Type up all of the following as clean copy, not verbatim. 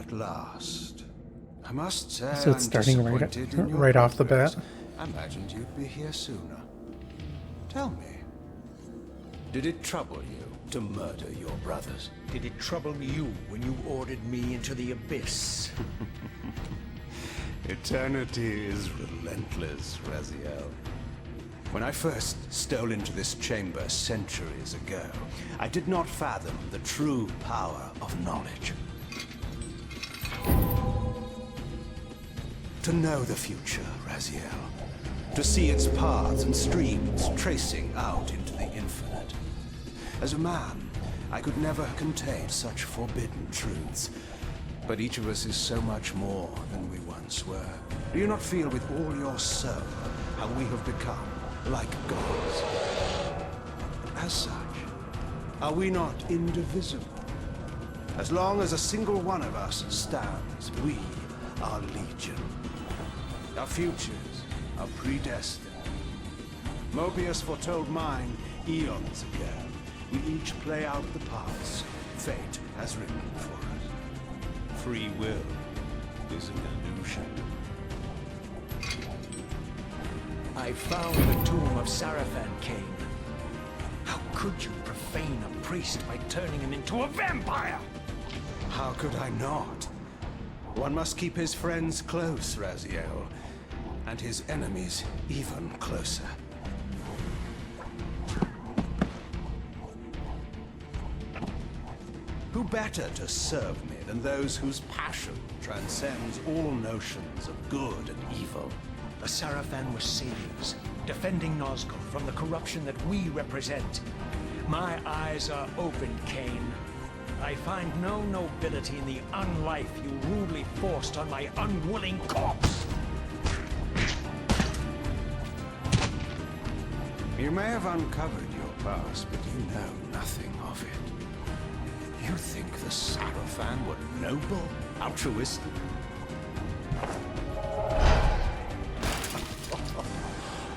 At last. I must say, So it's I'm starting disappointed in your right off the progress. bat. I imagined you'd be here sooner. Tell me, did it trouble you to murder your brothers? Did it trouble you when you ordered me into the abyss? Eternity is relentless, Raziel. When I first stole into this chamber centuries ago, I did not fathom the true power of knowledge. To know the future, Raziel. To see its paths and streams tracing out into the infinite. As a man, I could never contain such forbidden truths. But each of us is so much more than we once were. Do you not feel with all your soul how we have become like gods? As such, are we not indivisible? As long as a single one of us stands, we are legion. Our futures are predestined. Mobius foretold mine eons ago. We each play out the parts fate has written for us. Free will is an illusion. I found the tomb of Sarafan, Kain. How could you profane a priest by turning him into a vampire? How could I not? One must keep his friends close, Raziel, and his enemies even closer. Who better to serve me than those whose passion transcends all notions of good and evil? The Sarafan were saviors, defending Nazgul from the corruption that we represent. My eyes are open, Kain. I find no nobility in the unlife you rudely forced on my unwilling corpse. You may have uncovered your past, but you know nothing of it. You think the Sarafan were noble, altruistic?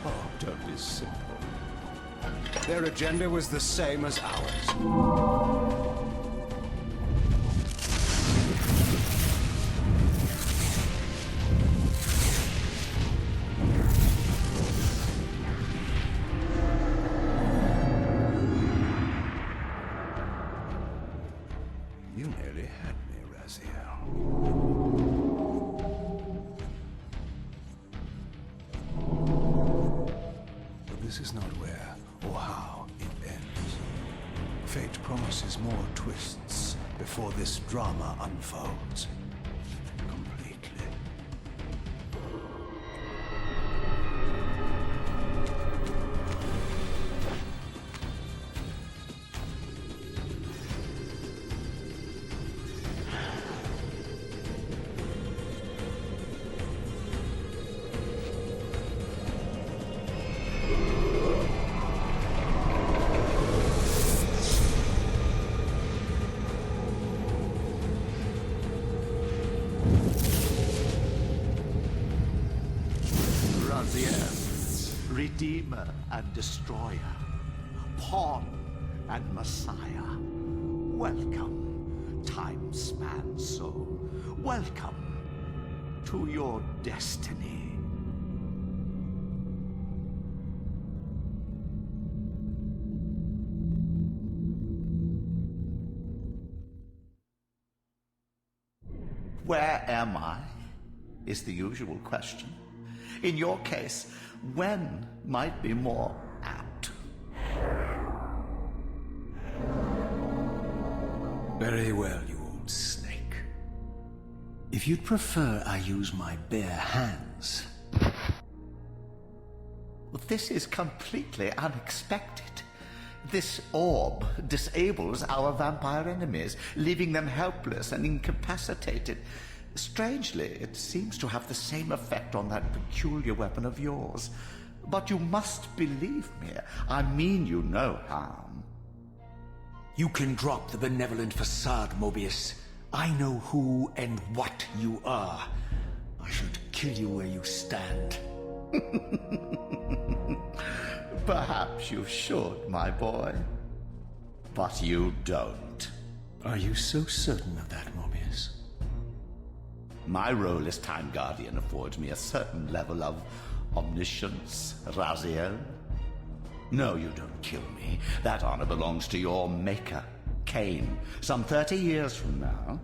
Oh, don't be simple. Their agenda was the same as ours. You nearly had me, Raziel. But this is not where or how it ends. Fate promises more twists before this drama unfolds completely. Redeemer and Destroyer, Pawn and Messiah. Welcome, time-span soul. Welcome to your destiny. Where am I? Is the usual question. In your case, when might be more apt. Very well, you old snake. If you'd prefer I use my bare hands... This is completely unexpected. This orb disables our vampire enemies, leaving them helpless and incapacitated. Strangely, it seems to have the same effect on that peculiar weapon of yours. But you must believe me. I mean you no harm. You can drop the benevolent facade, Mobius. I know who and what you are. I should kill you where you stand. Perhaps you should, my boy. But you don't. Are you so certain of that, Mobius? My role as Time Guardian affords me a certain level of omniscience, Raziel. No, you don't kill me. That honor belongs to your maker, Kain, some 30 years from now.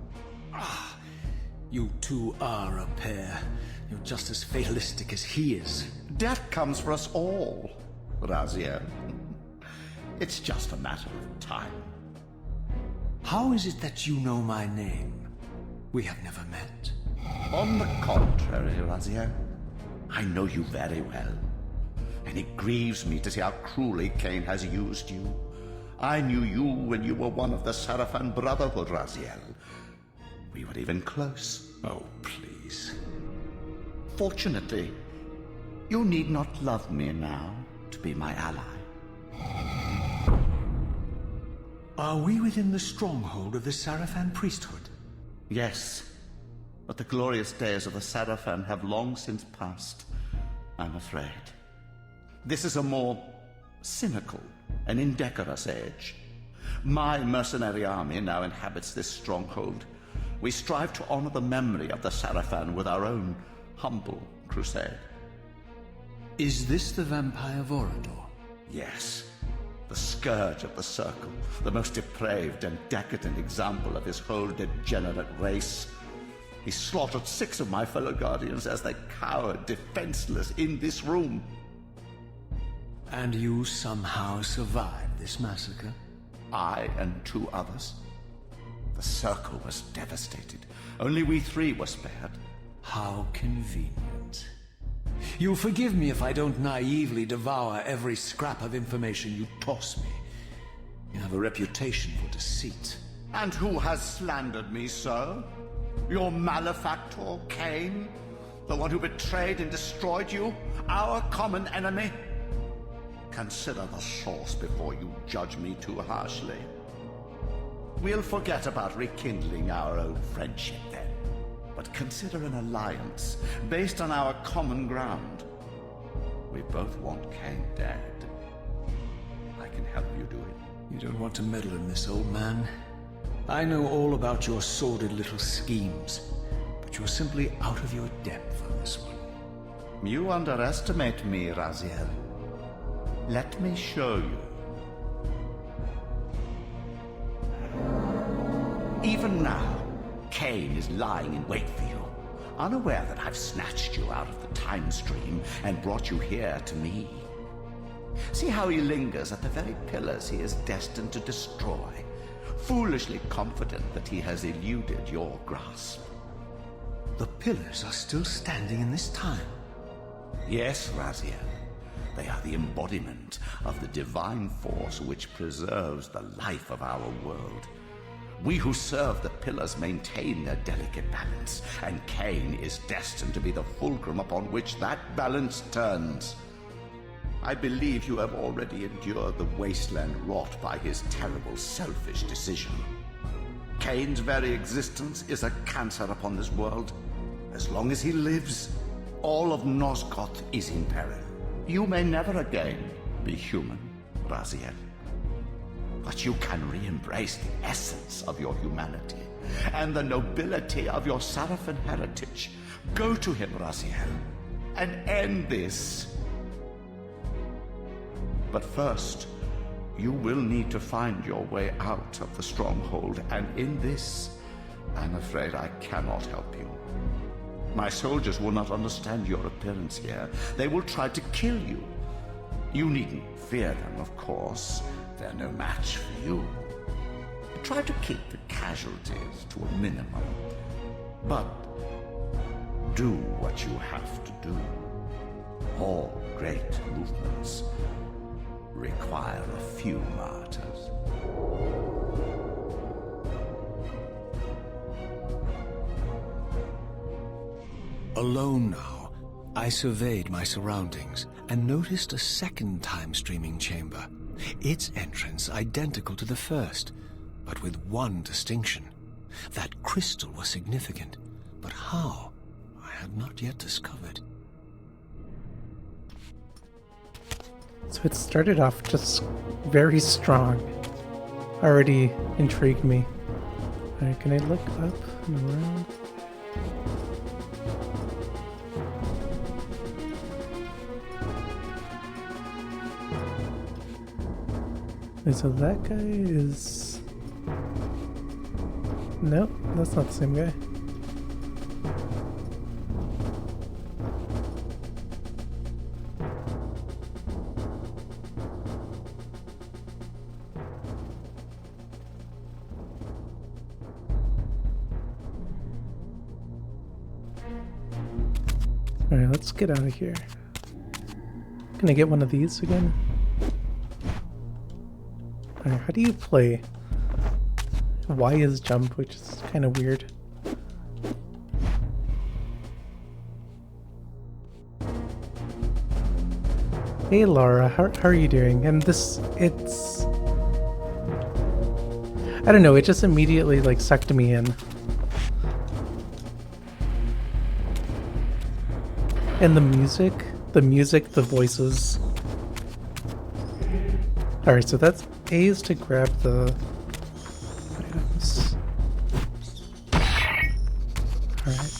You two are a pair. You're just as fatalistic as he is. Death comes for us all, Raziel. It's just a matter of time. How is it that you know my name? We have never met. On the contrary, Raziel, I know you very well. And it grieves me to see how cruelly Kain has used you. I knew you when you were one of the Sarafan Brotherhood, Raziel. We were even close. Oh, please. Fortunately, you need not love me now to be my ally. Are we within the stronghold of the Sarafan priesthood? Yes, but the glorious days of the Sarafan have long since passed, I'm afraid. This is a more cynical and indecorous age. My mercenary army now inhabits this stronghold. We strive to honor the memory of the Sarafan with our own humble crusade. Is this the vampire Vorador? Yes, the scourge of the Circle, the most depraved and decadent example of his whole degenerate race. He slaughtered 6 of my fellow Guardians as they cowered defenseless in this room. And you somehow survived this massacre? I and 2 others. The Circle was devastated. Only we 3 were spared. How convenient. You'll forgive me if I don't naively devour every scrap of information you toss me. You have a reputation for deceit. And who has slandered me so? Your malefactor, Kain? The one who betrayed and destroyed you? Our common enemy? Consider the source before you judge me too harshly. We'll forget about rekindling our old friendship then. But consider an alliance based on our common ground. We both want Kain dead. I can help you do it. You don't want to meddle in this, old man. I know all about your sordid little schemes, but you're simply out of your depth on this one. You underestimate me, Raziel. Let me show you. Even now, Kain is lying in wait for you, unaware that I've snatched you out of the time stream and brought you here to me. See how he lingers at the very pillars he is destined to destroy, foolishly confident that he has eluded your grasp. The pillars are still standing in this time. Yes, Raziel. They are the embodiment of the divine force which preserves the life of our world. We who serve the pillars maintain their delicate balance, and Kain is destined to be the fulcrum upon which that balance turns. I believe you have already endured the wasteland wrought by his terrible, selfish decision. Kain's very existence is a cancer upon this world. As long as he lives, all of Nosgoth is in peril. You may never again be human, Raziel. But you can re-embrace the essence of your humanity and the nobility of your Sarafan heritage. Go to him, Raziel, and end this. But first, you will need to find your way out of the stronghold, and in this, I'm afraid I cannot help you. My soldiers will not understand your appearance here. They will try to kill you. You needn't fear them, of course. They're no match for you. Try to keep the casualties to a minimum. But do what you have to do. All great movements require a few martyrs. Alone now, I surveyed my surroundings and noticed a second time-streaming chamber. Its entrance identical to the first, but with one distinction. That crystal was significant, but how, I had not yet discovered. So it started off just very strong. Already intrigued me. Alright, can I look up and around? Okay, so that guy is... Nope, that's not the same guy. Alright, let's get out of here. Can I get one of these again? Alright, how do you play? Y is jump, which is kind of weird. Hey Laura, how are you doing? And it's... I don't know, it just immediately like sucked me in. And the music, the voices. Alright, so that's A is to grab the items. Alright.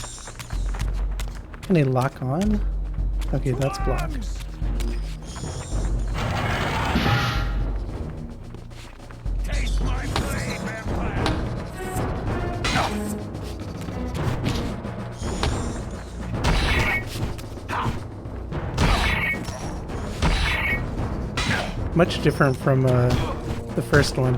Can I lock on? Okay, that's blocked. Taste my blade, vampire! Much different from the first one.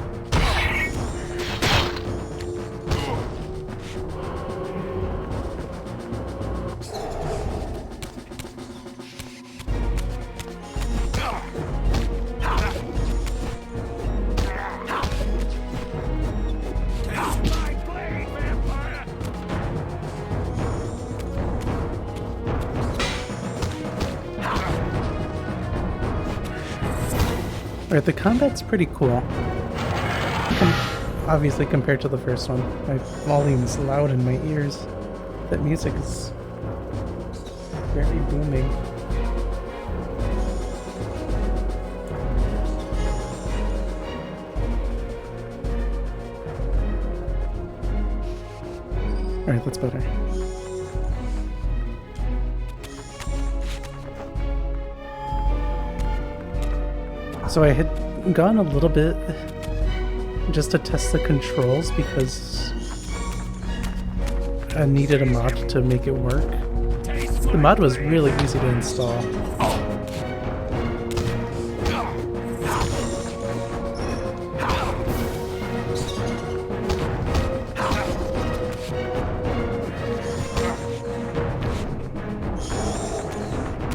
Alright, the combat's pretty cool. Obviously compared to the first one. My volume's loud in my ears. That music is very booming. Alright, that's better. So I had gone a little bit just to test the controls because I needed a mod to make it work. The mod was really easy to install.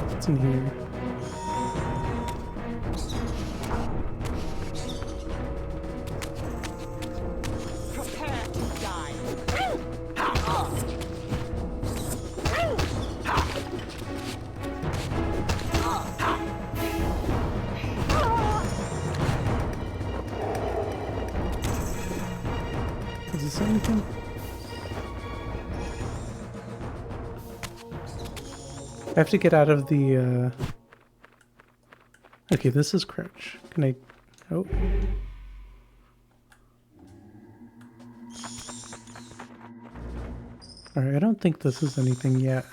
What's in here? Is this anything? I have to get out of the, Okay, this is crouch. Can I... Oh. Alright, I don't think this is anything yet.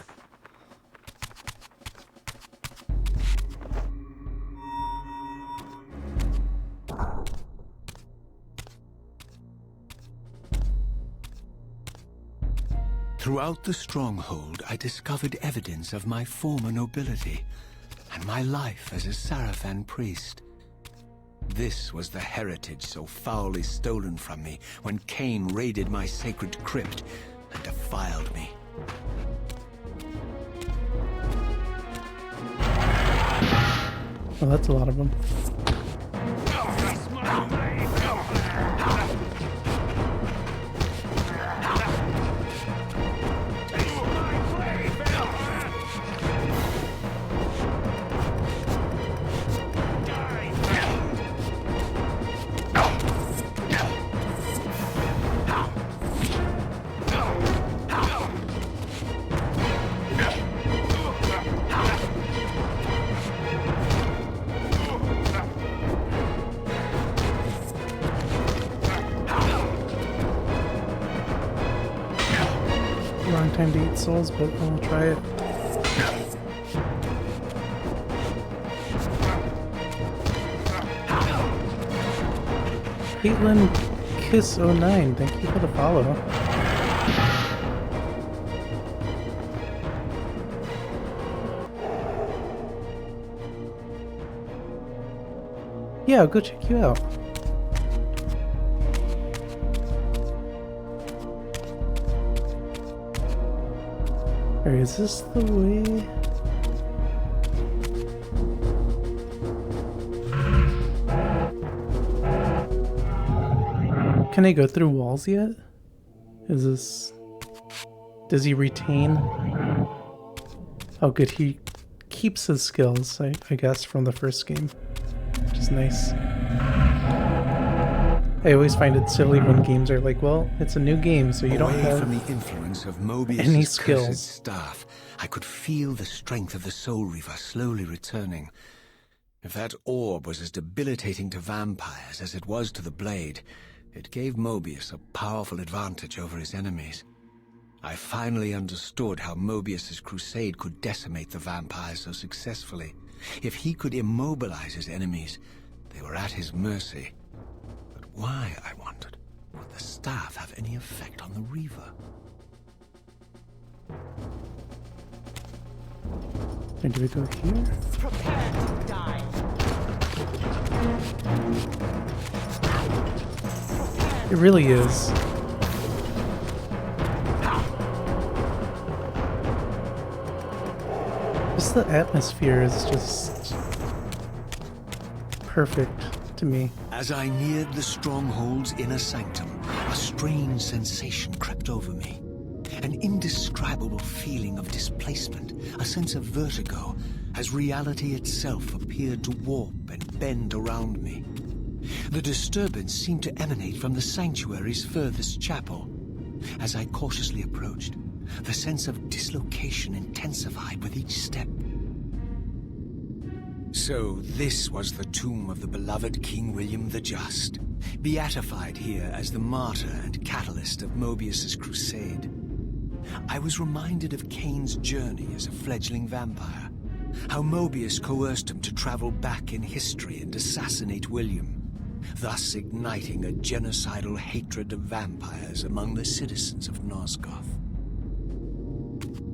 Throughout the stronghold, I discovered evidence of my former nobility and my life as a Sarafan priest. This was the heritage so foully stolen from me when Kain raided my sacred crypt and defiled me. Well, that's a lot of them. Wrong time to eat souls, but I'll try it. Caitlin Kiss09, thank you for the follow. Yeah, I'll go check you out. Alright, is this the way? Can I go through walls yet? Is this... Does he retain? Oh good, he keeps his skills, I guess, from the first game. Which is nice. I always find it silly when games are like, well, it's a new game, so you don't have from the influence of Mobius' any cursed skills. staff, I could feel the strength of the Soul Reaver slowly returning. If that orb was as debilitating to vampires as it was to the blade, it gave Mobius a powerful advantage over his enemies. I finally understood how Mobius's crusade could decimate the vampires so successfully. If he could immobilize his enemies, they were at his mercy. But why, I wondered, would the staff have any effect on the Reaver? And do we go here? Prepare to die. It really is. Just the atmosphere is just perfect to me. As I neared the stronghold's inner sanctum, a strange sensation crept over me. An indescribable feeling of displacement, a sense of vertigo, as reality itself appeared to warp and bend around me. The disturbance seemed to emanate from the sanctuary's furthest chapel. As I cautiously approached, the sense of dislocation intensified with each step. So this was the tomb of the beloved King William the Just, beatified here as the martyr and catalyst of Mobius's crusade. I was reminded of Kain's journey as a fledgling vampire, how Mobius coerced him to travel back in history and assassinate William, thus igniting a genocidal hatred of vampires among the citizens of Nosgoth.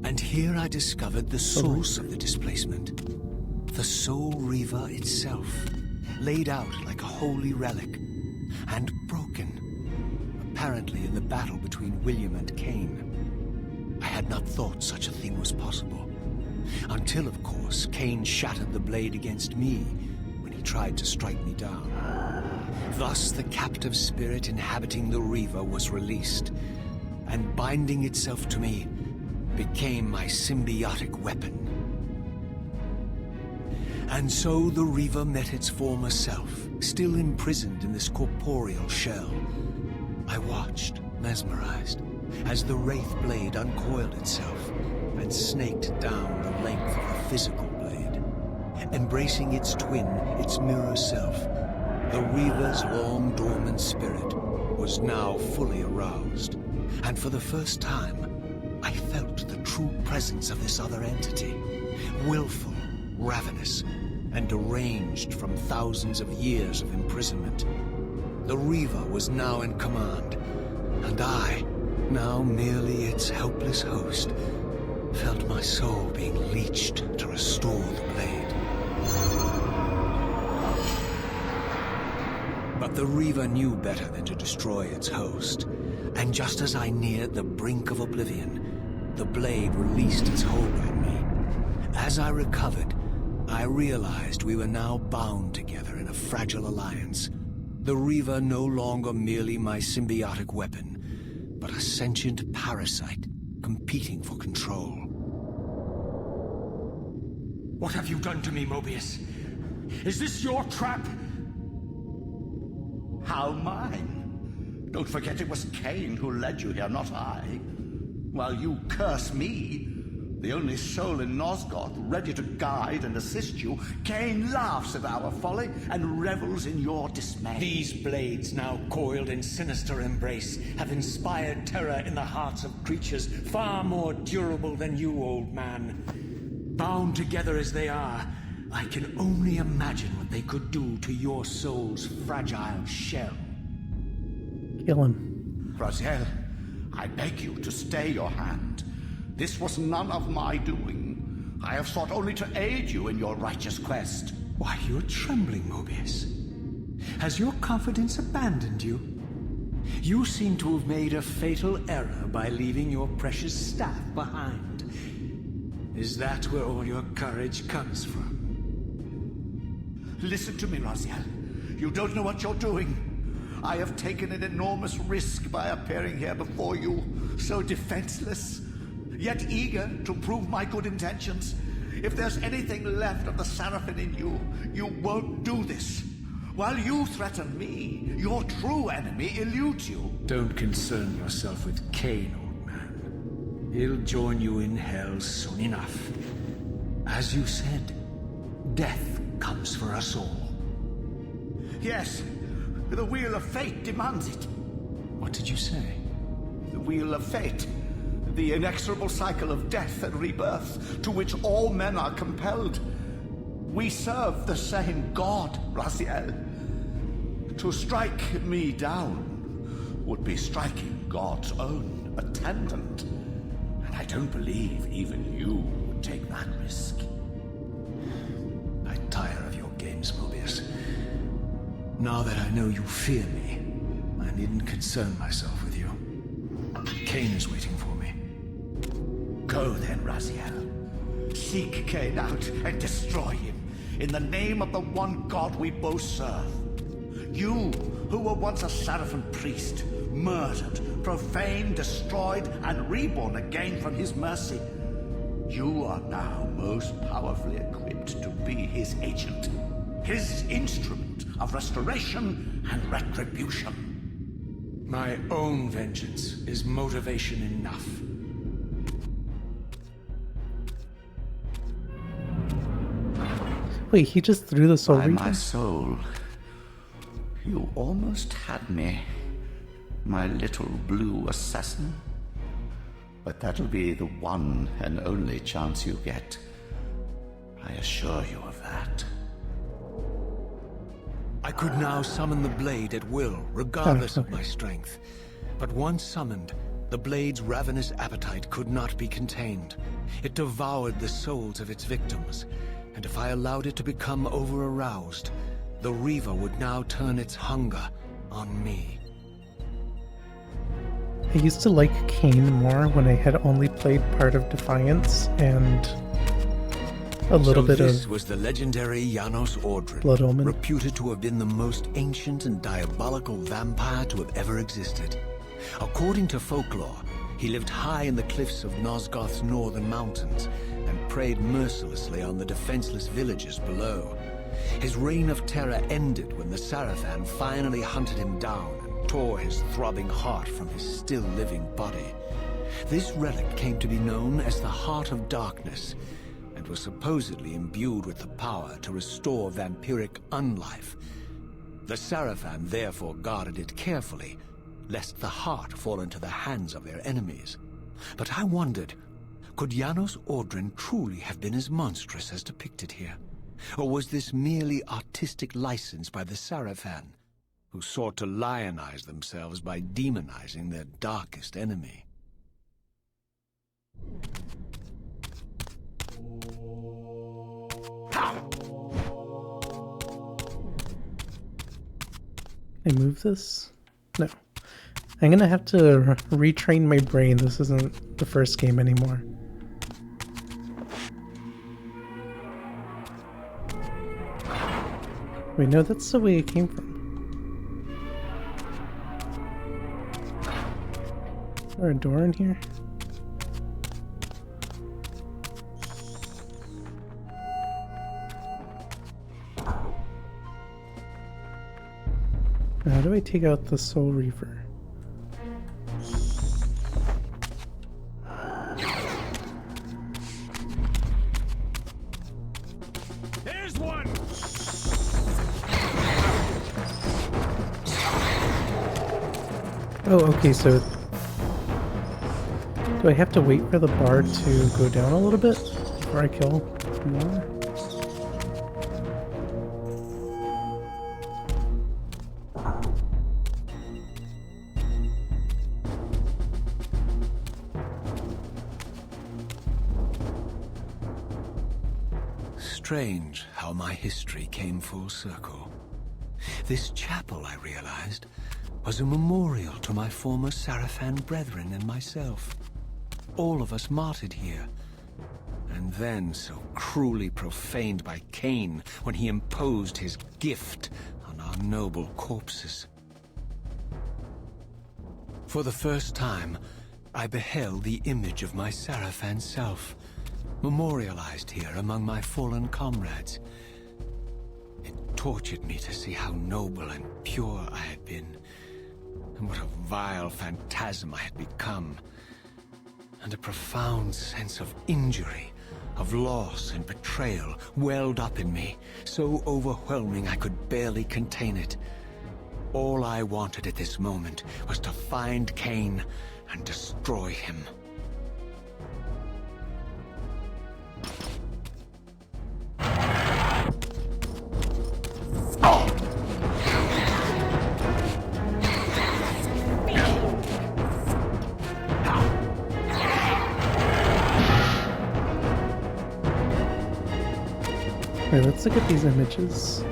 And here I discovered the source of the displacement. The Soul Reaver itself, laid out like a holy relic, and broken, apparently in the battle between William and Kain. I had not thought such a thing was possible, until, of course, Kain shattered the blade against me when he tried to strike me down. Thus the captive spirit inhabiting the Reaver was released, and binding itself to me became my symbiotic weapon. And so the Reaver met its former self, still imprisoned in this corporeal shell. I watched, mesmerized, as the Wraith blade uncoiled itself and snaked down the length of the physical blade. Embracing its twin, its mirror self, the Reaver's long-dormant spirit was now fully aroused, and for the first time, I felt the true presence of this other entity, willful, ravenous, and deranged from thousands of years of imprisonment. The Reaver was now in command, and I, now merely its helpless host, felt my soul being leeched to restore the blade. But the Reaver knew better than to destroy its host, and just as I neared the brink of oblivion, the blade released its hold on me. As I recovered, I realized we were now bound together in a fragile alliance. The Reaver no longer merely my symbiotic weapon, but a sentient parasite competing for control. What have you done to me, Mobius? Is this your trap? How mine? Don't forget it was Kain who led you here, not I. While you curse me, The only soul in Nosgoth ready to guide and assist you, Kain laughs at our folly and revels in your dismay. These blades, now coiled in sinister embrace, have inspired terror in the hearts of creatures far more durable than you, old man. Bound together as they are, I can only imagine what they could do to your soul's fragile shell. Kill him. Raziel, I beg you to stay your hand. This was none of my doing. I have sought only to aid you in your righteous quest. Why, you're trembling, Mobius. Has your confidence abandoned you? You seem to have made a fatal error by leaving your precious staff behind. Is that where all your courage comes from? Listen to me, Raziel. You don't know what you're doing. I have taken an enormous risk by appearing here before you, so defenseless, yet eager to prove my good intentions. If there's anything left of the Seraphim in you, you won't do this. While you threaten me, your true enemy eludes you. Don't concern yourself with Kain, old man. He'll join you in hell soon enough. As you said, death comes for us all. Yes, the wheel of fate demands it. What did you say? The wheel of fate. The inexorable cycle of death and rebirth to which all men are compelled. We serve the same God, Raziel. To strike me down would be striking God's own attendant. And I don't believe even you would take that risk. I tire of your games, Mobius. Now that I know you fear me, I needn't concern myself with you. Kain is waiting for me. Go then, Raziel. Seek Kain out and destroy him in the name of the one God we both serve. You, who were once a Seraphim priest, murdered, profaned, destroyed, and reborn again from his mercy. You are now most powerfully equipped to be his agent, his instrument of restoration and retribution. My own vengeance is motivation enough. Wait, he just threw the soul By reaper? my soul, you almost had me, my little blue assassin. But that'll be the one and only chance you get. I assure you of that. I could now summon the blade at will, regardless of my strength. But once summoned, the blade's ravenous appetite could not be contained. It devoured the souls of its victims, and if I allowed it to become over-aroused, the Reaver would now turn its hunger on me. I used to like Kain more when I had only played part of Defiance and a little bit this of was the legendary Janos Ordrin, Blood Omen. reputed to have been the most ancient and diabolical vampire to have ever existed. According to folklore, he lived high in the cliffs of Nosgoth's northern mountains and preyed mercilessly on the defenseless villagers below. His reign of terror ended when the Seraphim finally hunted him down and tore his throbbing heart from his still-living body. This relic came to be known as the Heart of Darkness, and was supposedly imbued with the power to restore vampiric unlife. The Seraphim therefore guarded it carefully, lest the heart fall into the hands of their enemies. But I wondered, could Janos Ordrin truly have been as monstrous as depicted here? Or was this merely artistic license by the Seraphim, who sought to lionize themselves by demonizing their darkest enemy? I move this? No. I'm gonna have to retrain my brain. This isn't the first game anymore. Wait, no, that's the way it came from. Is there a door in here? How do I take out the Soul Reaver? Oh, okay, so do I have to wait for the bar to go down a little bit before I kill more? Strange how my history came full circle. This chapel, I realized, was a memorial to my former Sarafan brethren and myself. All of us martyred here. And then so cruelly profaned by Kain when he imposed his gift on our noble corpses. For the first time, I beheld the image of my Sarafan self, memorialized here among my fallen comrades. It tortured me to see how noble and pure I had been, and what a vile phantasm I had become. And a profound sense of injury, of loss and betrayal welled up in me, so overwhelming I could barely contain it. All I wanted at this moment was to find Kain and destroy him. Wait, let's look at these images.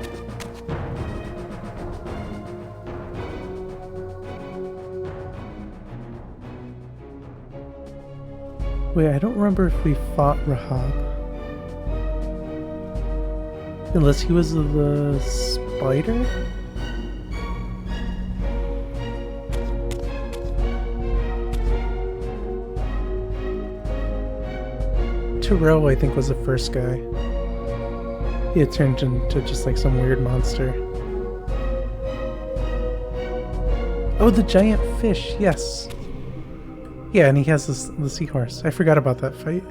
Wait, I don't remember if we fought Rahab. Unless he was the spider? Terrell, I think, was the first guy. He had turned into just like some weird monster. Oh, the giant fish, yes. Yeah, and he has the seahorse. I forgot about that fight.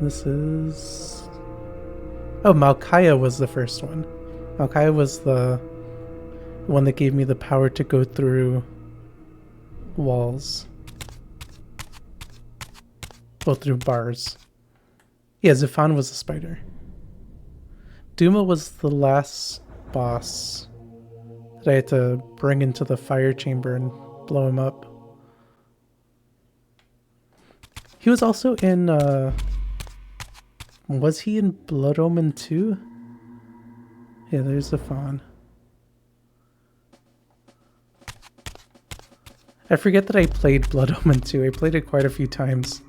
This is... Oh, Malkaya was the first one. Malkaya was the one that gave me the power to go through walls. Well, through bars. Yeah, Zifan was the spider. Duma was the last boss that I had to bring into the fire chamber and blow him up. He was also in, was he in Blood Omen 2? Yeah, there's Zifan. I forget that I played Blood Omen 2. I played it quite a few times.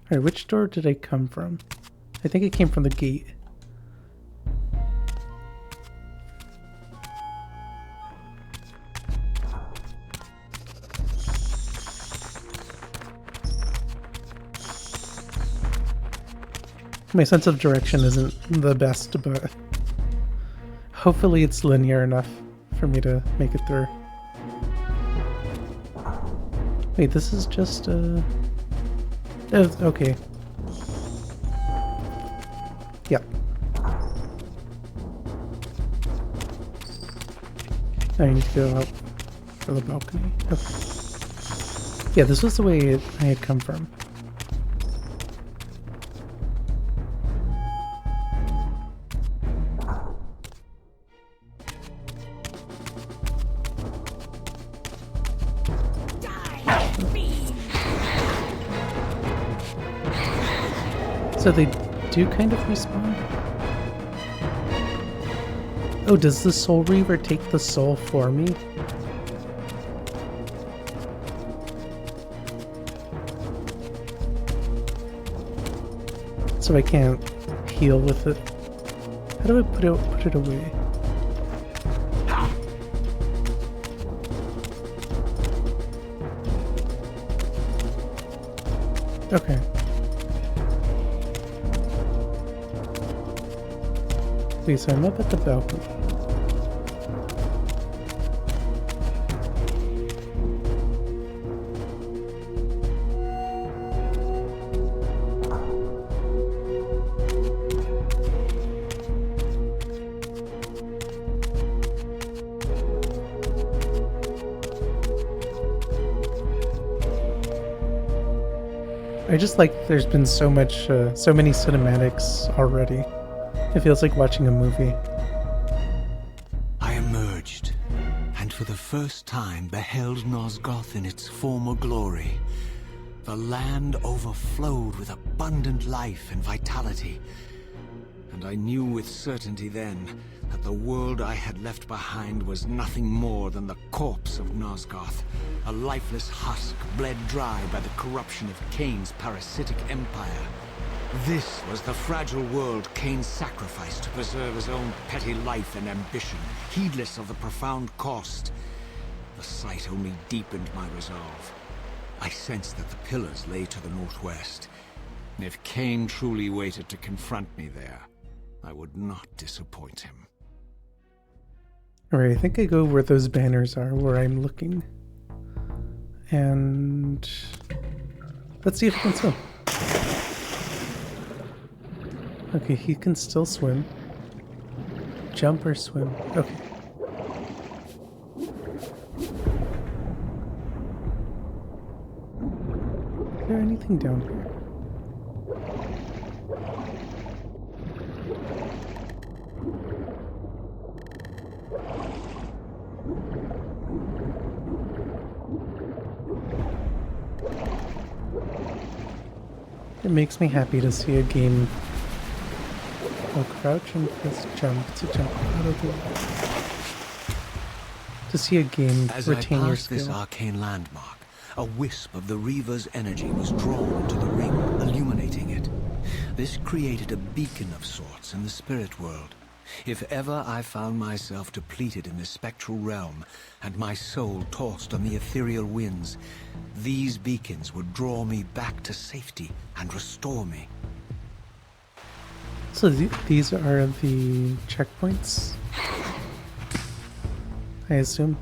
Alright, which door did I come from? I think it came from the gate. My sense of direction isn't the best, but hopefully it's linear enough for me to make it through. Wait, this is just okay. Yep. I need to go out for the balcony. Okay. Yeah, this was the way I had come from. So they do kind of respawn? Oh, does the Soul Reaver take the soul for me? So I can't heal with it. How do I put it away? Okay. Okay, so I'm up at the balcony. I just like there's been so many cinematics already. It feels like watching a movie. I emerged, and for the first time beheld Nosgoth in its former glory. The land overflowed with abundant life and vitality, and I knew with certainty then that the world I had left behind was nothing more than the corpse of Nosgoth, a lifeless husk bled dry by the corruption of Kain's parasitic empire. This was the fragile world Kain sacrificed to preserve his own petty life and ambition, heedless of the profound cost. The sight only deepened my resolve. I sensed that the pillars lay to the northwest, and if Kain truly waited to confront me there, I would not disappoint him. Alright, I think I go where those banners are, where I'm looking. And let's see if he can swim. Okay, he can still swim. Jump or swim. Okay. Is there anything down here? It makes me happy to see a game. Oh, crouch and press jump to jump out of the way. To see a game As retain I your passed this skill. arcane landmark, a wisp of the Reaver's energy was drawn to the ring, illuminating it. This created a beacon of sorts in the spirit world. If ever I found myself depleted in the spectral realm, and my soul tossed on the ethereal winds, these beacons would draw me back to safety and restore me. So these are the checkpoints, I assume,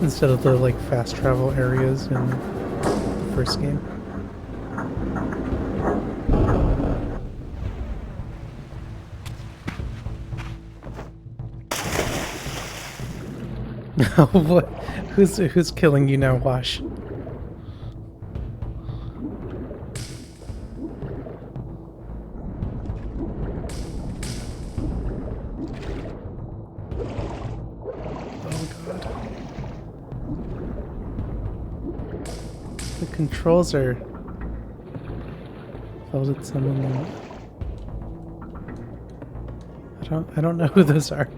instead of the like fast travel areas in the first game. What? Who's killing you now, Wash? The controls are folded someone. I don't know who those are.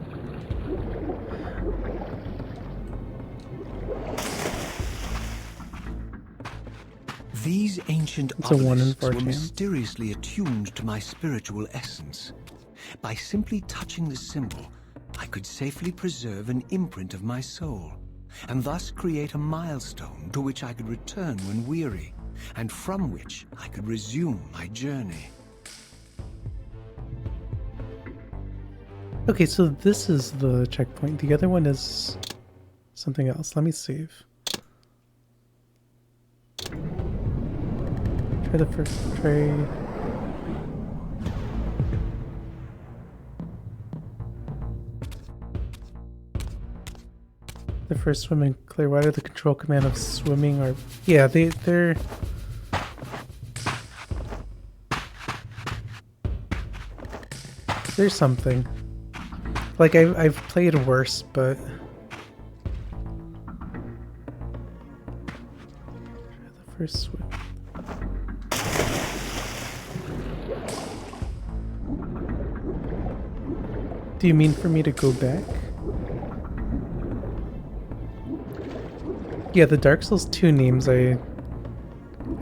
These ancient It's a 1 in obelisks 4 were chance. mysteriously attuned to my spiritual essence. By simply touching the symbol, I could safely preserve an imprint of my soul, and thus create a milestone to which I could return when weary, and from which I could resume my journey. Okay, so this is the checkpoint. The other one is something else. Let me save. Try the first try. The first swimming clear water, the control command of swimming are yeah, they're there's something. Like I've played worse, but try the first swim. Do you mean for me to go back? Yeah, the Dark Souls 2 names, I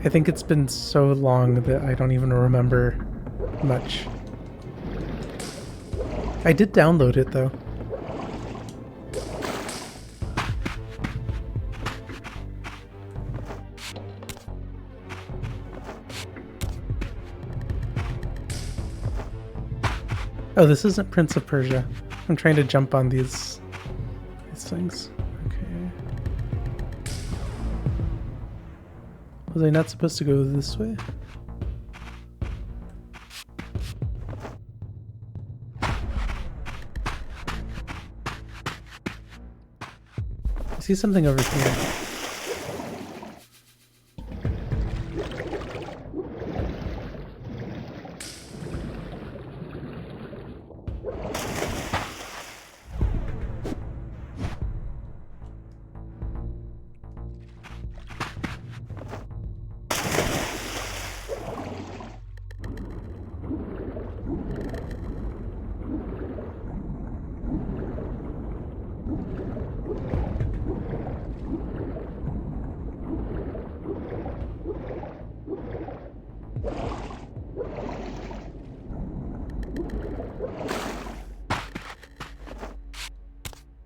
think it's been so long that I don't even remember much. I did download it though. Oh, this isn't Prince of Persia. I'm trying to jump on these things. Okay. Was I not supposed to go this way? I see something over here.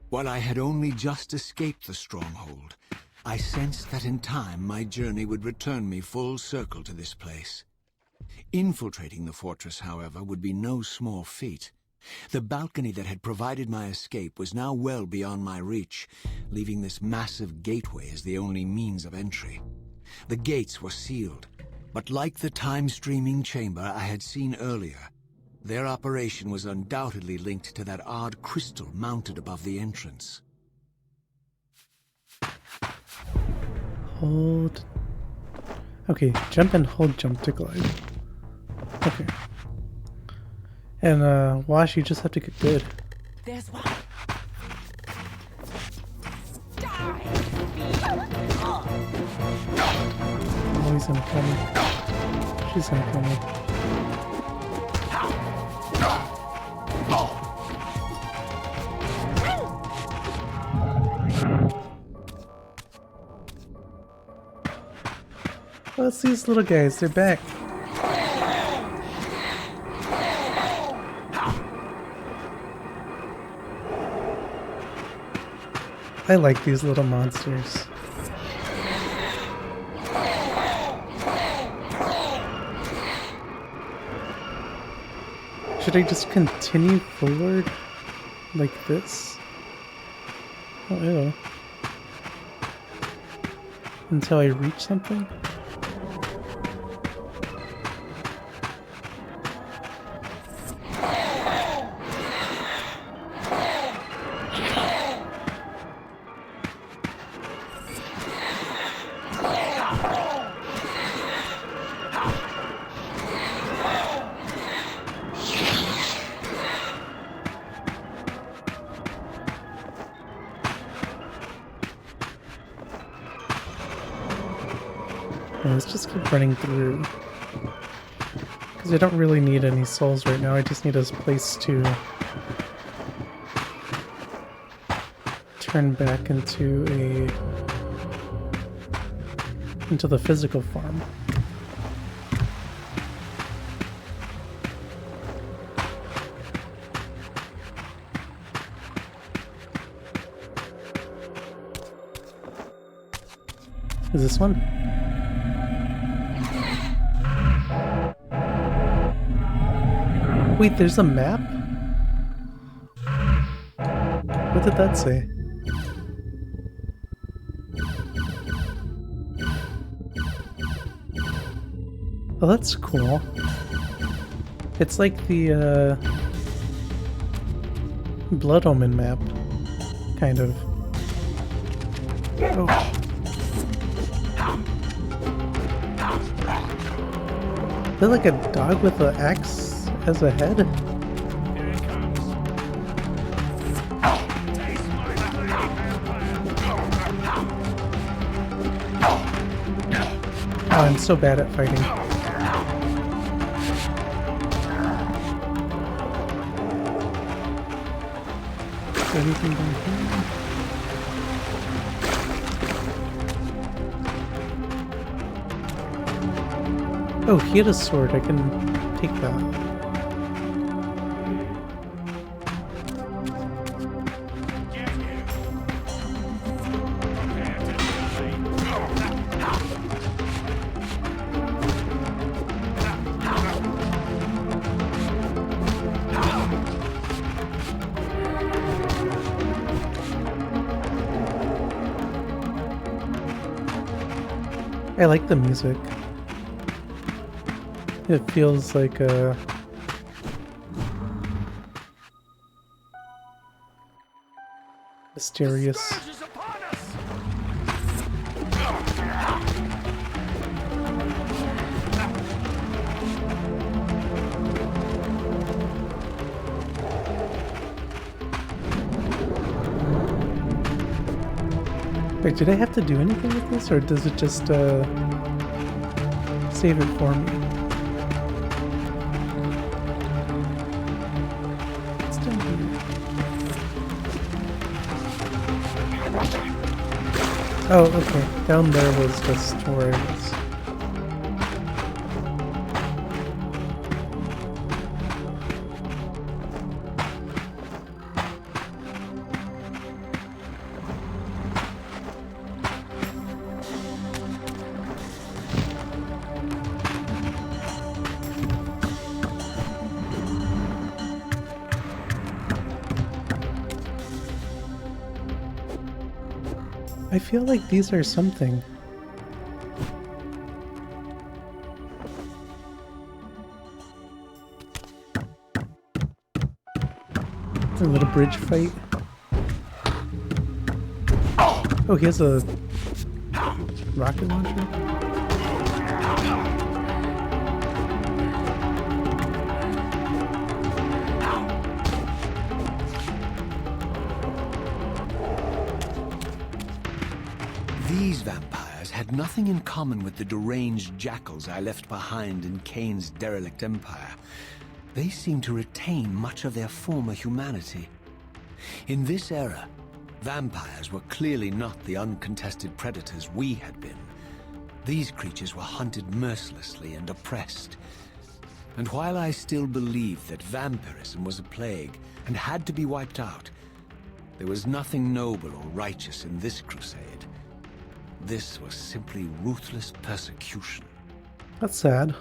While I had only just escaped the stronghold, I sensed that in time my journey would return me full circle to this place. Infiltrating the fortress, however, would be no small feat. The balcony that had provided my escape was now well beyond my reach, leaving this massive gateway as the only means of entry. The gates were sealed, but like the time-streaming chamber I had seen earlier, their operation was undoubtedly linked to that odd crystal mounted above the entrance. Hold. Okay, jump and hold jump to glide. Okay. And Wash, you just have to get good. There's one. Oh, he's gonna kill me. She's gonna kill me. Oh, it's these little guys. They're back. I like these little monsters. Should I just continue forward like this? Oh, ew. Until I reach something? Let's just keep running through. Because I don't really need any souls right now, I just need a place to turn back into the physical form. Is this one? Wait, there's a map? What did that say? Oh, that's cool. It's like the Blood Omen map, kind of. Oh. Is that like a dog with an axe as a head? Oh, I'm so bad at fighting. Anything down here? Oh, he had a sword. I can take that. I like the music. It feels like a mysterious. Wait, did I have to do anything with this, or does it just save it for me? What's down here? Oh, okay. Down there was just where I was. I feel like these are something. A little bridge fight. Oh, he has a rocket launcher? These vampires had nothing in common with the deranged jackals I left behind in Kain's derelict empire. They seemed to retain much of their former humanity. In this era, vampires were clearly not the uncontested predators we had been. These creatures were hunted mercilessly and oppressed. And while I still believed that vampirism was a plague and had to be wiped out, there was nothing noble or righteous in this crusade. This was simply ruthless persecution. That's sad.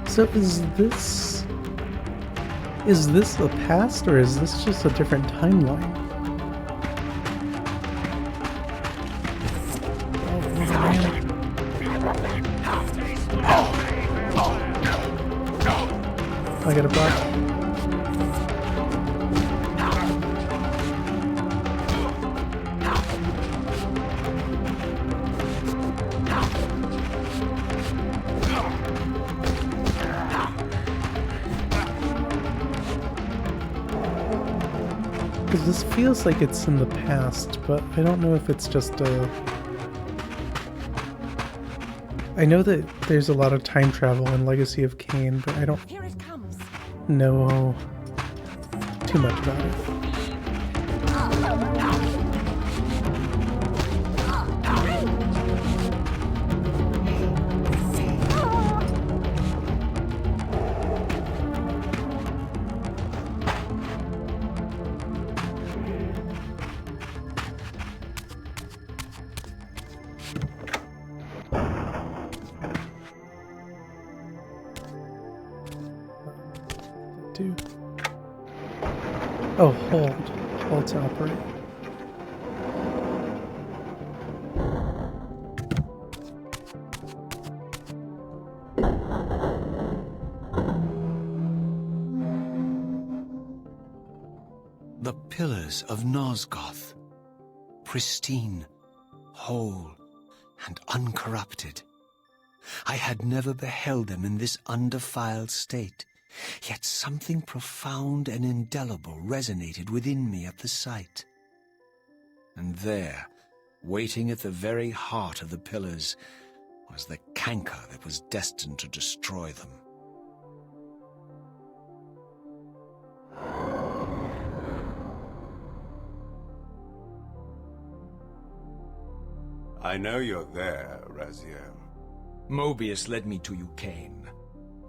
So is this the past, or is this just a different timeline? I got a block. Because this feels like it's in the past, but I don't know if it's just a... I know that there's a lot of time travel in Legacy of Kain, but I don't Here it comes. know too much about it. Oh, hold to operate. The pillars of Nosgoth, pristine, whole, and uncorrupted. I had never beheld them in this undefiled state. Yet something profound and indelible resonated within me at the sight. And there, waiting at the very heart of the pillars, was the canker that was destined to destroy them. I know you're there, Raziel. Mobius led me to you, Kain,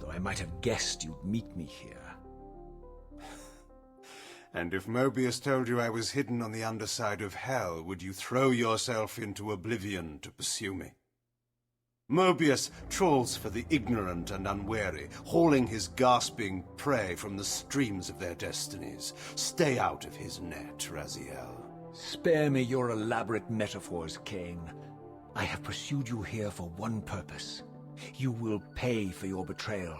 though I might have guessed you'd meet me here. And if Mobius told you I was hidden on the underside of hell, would you throw yourself into oblivion to pursue me? Mobius trawls for the ignorant and unwary, hauling his gasping prey from the streams of their destinies. Stay out of his net, Raziel. Spare me your elaborate metaphors, Kain. I have pursued you here for one purpose. You will pay for your betrayal,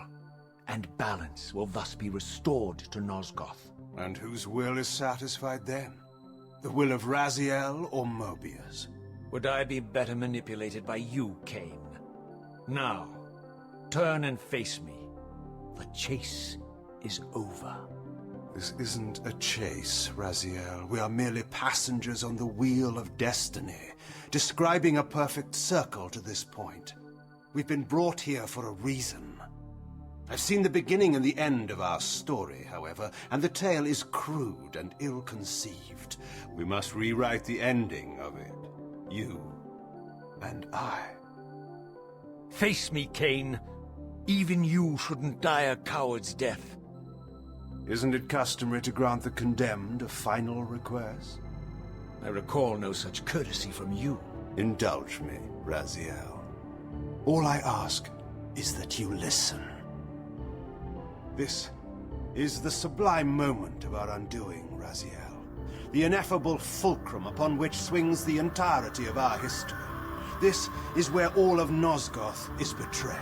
and balance will thus be restored to Nosgoth. And whose will is satisfied then? The will of Raziel or Mobius? Would I be better manipulated by you, Kain? Now, turn and face me. The chase is over. This isn't a chase, Raziel. We are merely passengers on the wheel of destiny, describing a perfect circle to this point. We've been brought here for a reason. I've seen the beginning and the end of our story, however, and the tale is crude and ill-conceived. We must rewrite the ending of it. You and I. Face me, Kain. Even you shouldn't die a coward's death. Isn't it customary to grant the condemned a final request? I recall no such courtesy from you. Indulge me, Raziel. All I ask is that you listen. This is the sublime moment of our undoing, Raziel. the ineffable fulcrum upon which swings the entirety of our history. This is where all of Nosgoth is betrayed.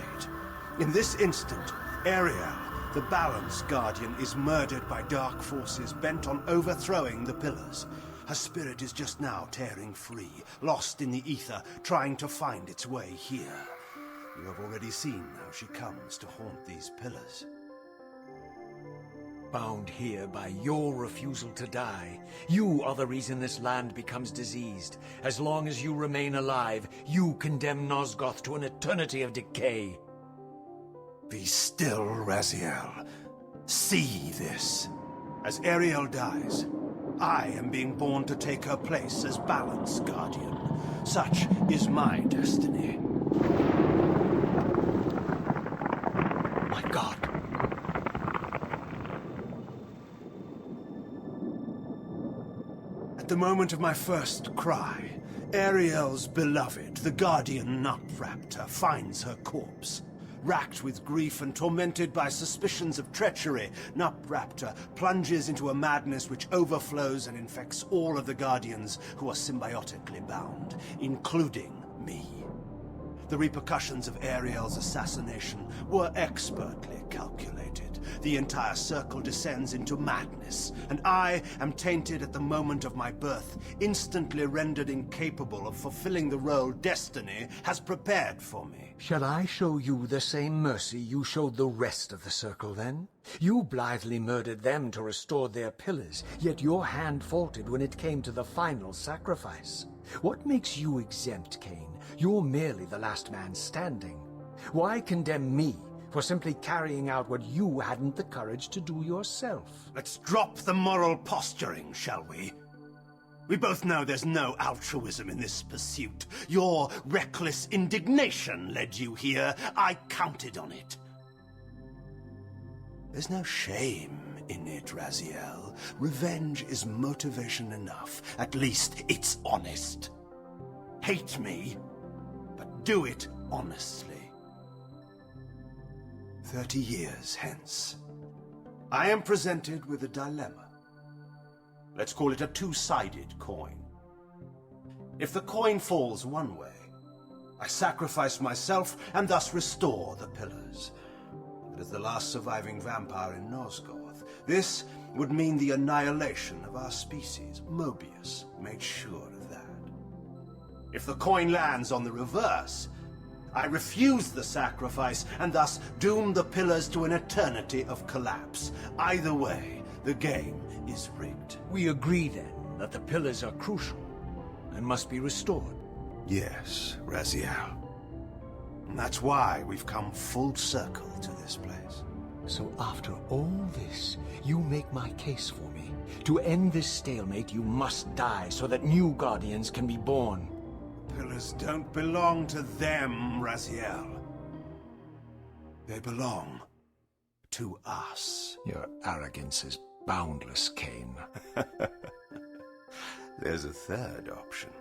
In this instant, Ariel, the Balance Guardian, is murdered by dark forces bent on overthrowing the Pillars. Her spirit is just now tearing free, lost in the ether, trying to find its way here. You have already seen how she comes to haunt these Pillars. Bound here by your refusal to die. You are the reason this land becomes diseased. As long as you remain alive, you condemn Nosgoth to an eternity of decay. Be still, Raziel. See this. As Ariel dies, I am being born to take her place as Balance Guardian. Such is my destiny. My God. At the moment of my first cry, Ariel's beloved, the Guardian Nutraptor, finds her corpse. Racked with grief and tormented by suspicions of treachery, Nutraptor plunges into a madness which overflows and infects all of the Guardians who are symbiotically bound, including me. The repercussions of Ariel's assassination were expertly calculated. The entire circle descends into madness, and I am tainted at the moment of my birth, instantly rendered incapable of fulfilling the role destiny has prepared for me. Shall I show you the same mercy you showed the rest of the circle, then? You blithely murdered them to restore their pillars, yet your hand faltered when it came to the final sacrifice. What makes you exempt, Kain? You're merely the last man standing. Why condemn me for simply carrying out what you hadn't the courage to do yourself? Let's drop the moral posturing, shall we? We both know there's no altruism in this pursuit. Your reckless indignation led you here. I counted on it. There's no shame in it, Raziel. Revenge is motivation enough. At least it's honest. Hate me, but do it honestly. 30 years hence, I am presented with a dilemma. Let's call it a two-sided coin. If the coin falls one way, I sacrifice myself and thus restore the pillars. But as the last surviving vampire in Nosgoth, this would mean the annihilation of our species. Mobius made sure of that. If the coin lands on the reverse, I refuse the sacrifice and thus doom the pillars to an eternity of collapse. Either way, the game is rigged. We agree, then, that the pillars are crucial and must be restored. Yes, Raziel. And that's why we've come full circle to this place. So after all this, you make my case for me. To end this stalemate, you must die so that new Guardians can be born. Pillars don't belong to them, Raziel. They belong to us. Your arrogance is boundless, Kain. There's a third option.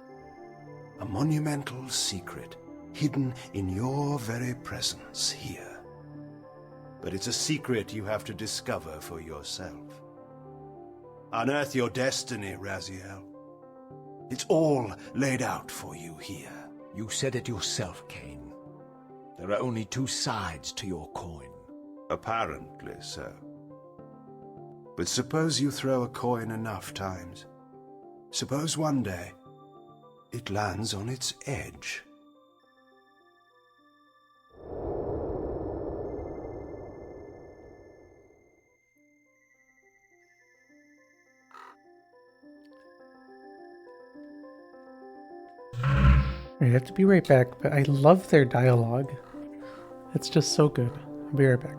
A monumental secret, hidden in your very presence here. But it's a secret you have to discover for yourself. Unearth your destiny, Raziel. It's all laid out for you here. You said it yourself, Kain. There are only two sides to your coin. Apparently so. But suppose you throw a coin enough times. Suppose one day it lands on its edge. I have to be right back, but I love their dialogue. It's just so good. I'll be right back.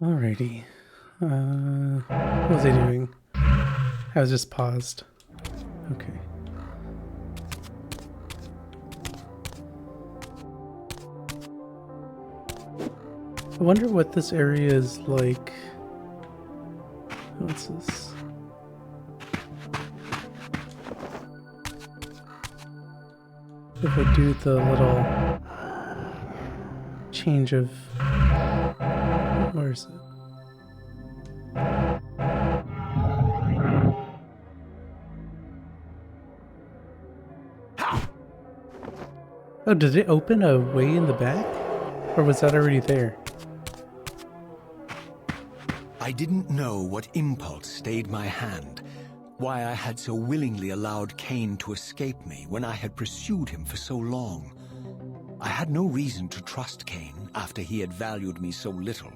Alrighty. What was I doing? I was just paused. Okay. I wonder what this area is like. What's this? If I do the little change of... Where is it? Oh, did it open a way in the back? Or was that already there? I didn't know what impulse stayed my hand, why I had so willingly allowed Kain to escape me when I had pursued him for so long. I had no reason to trust Kain after he had valued me so little,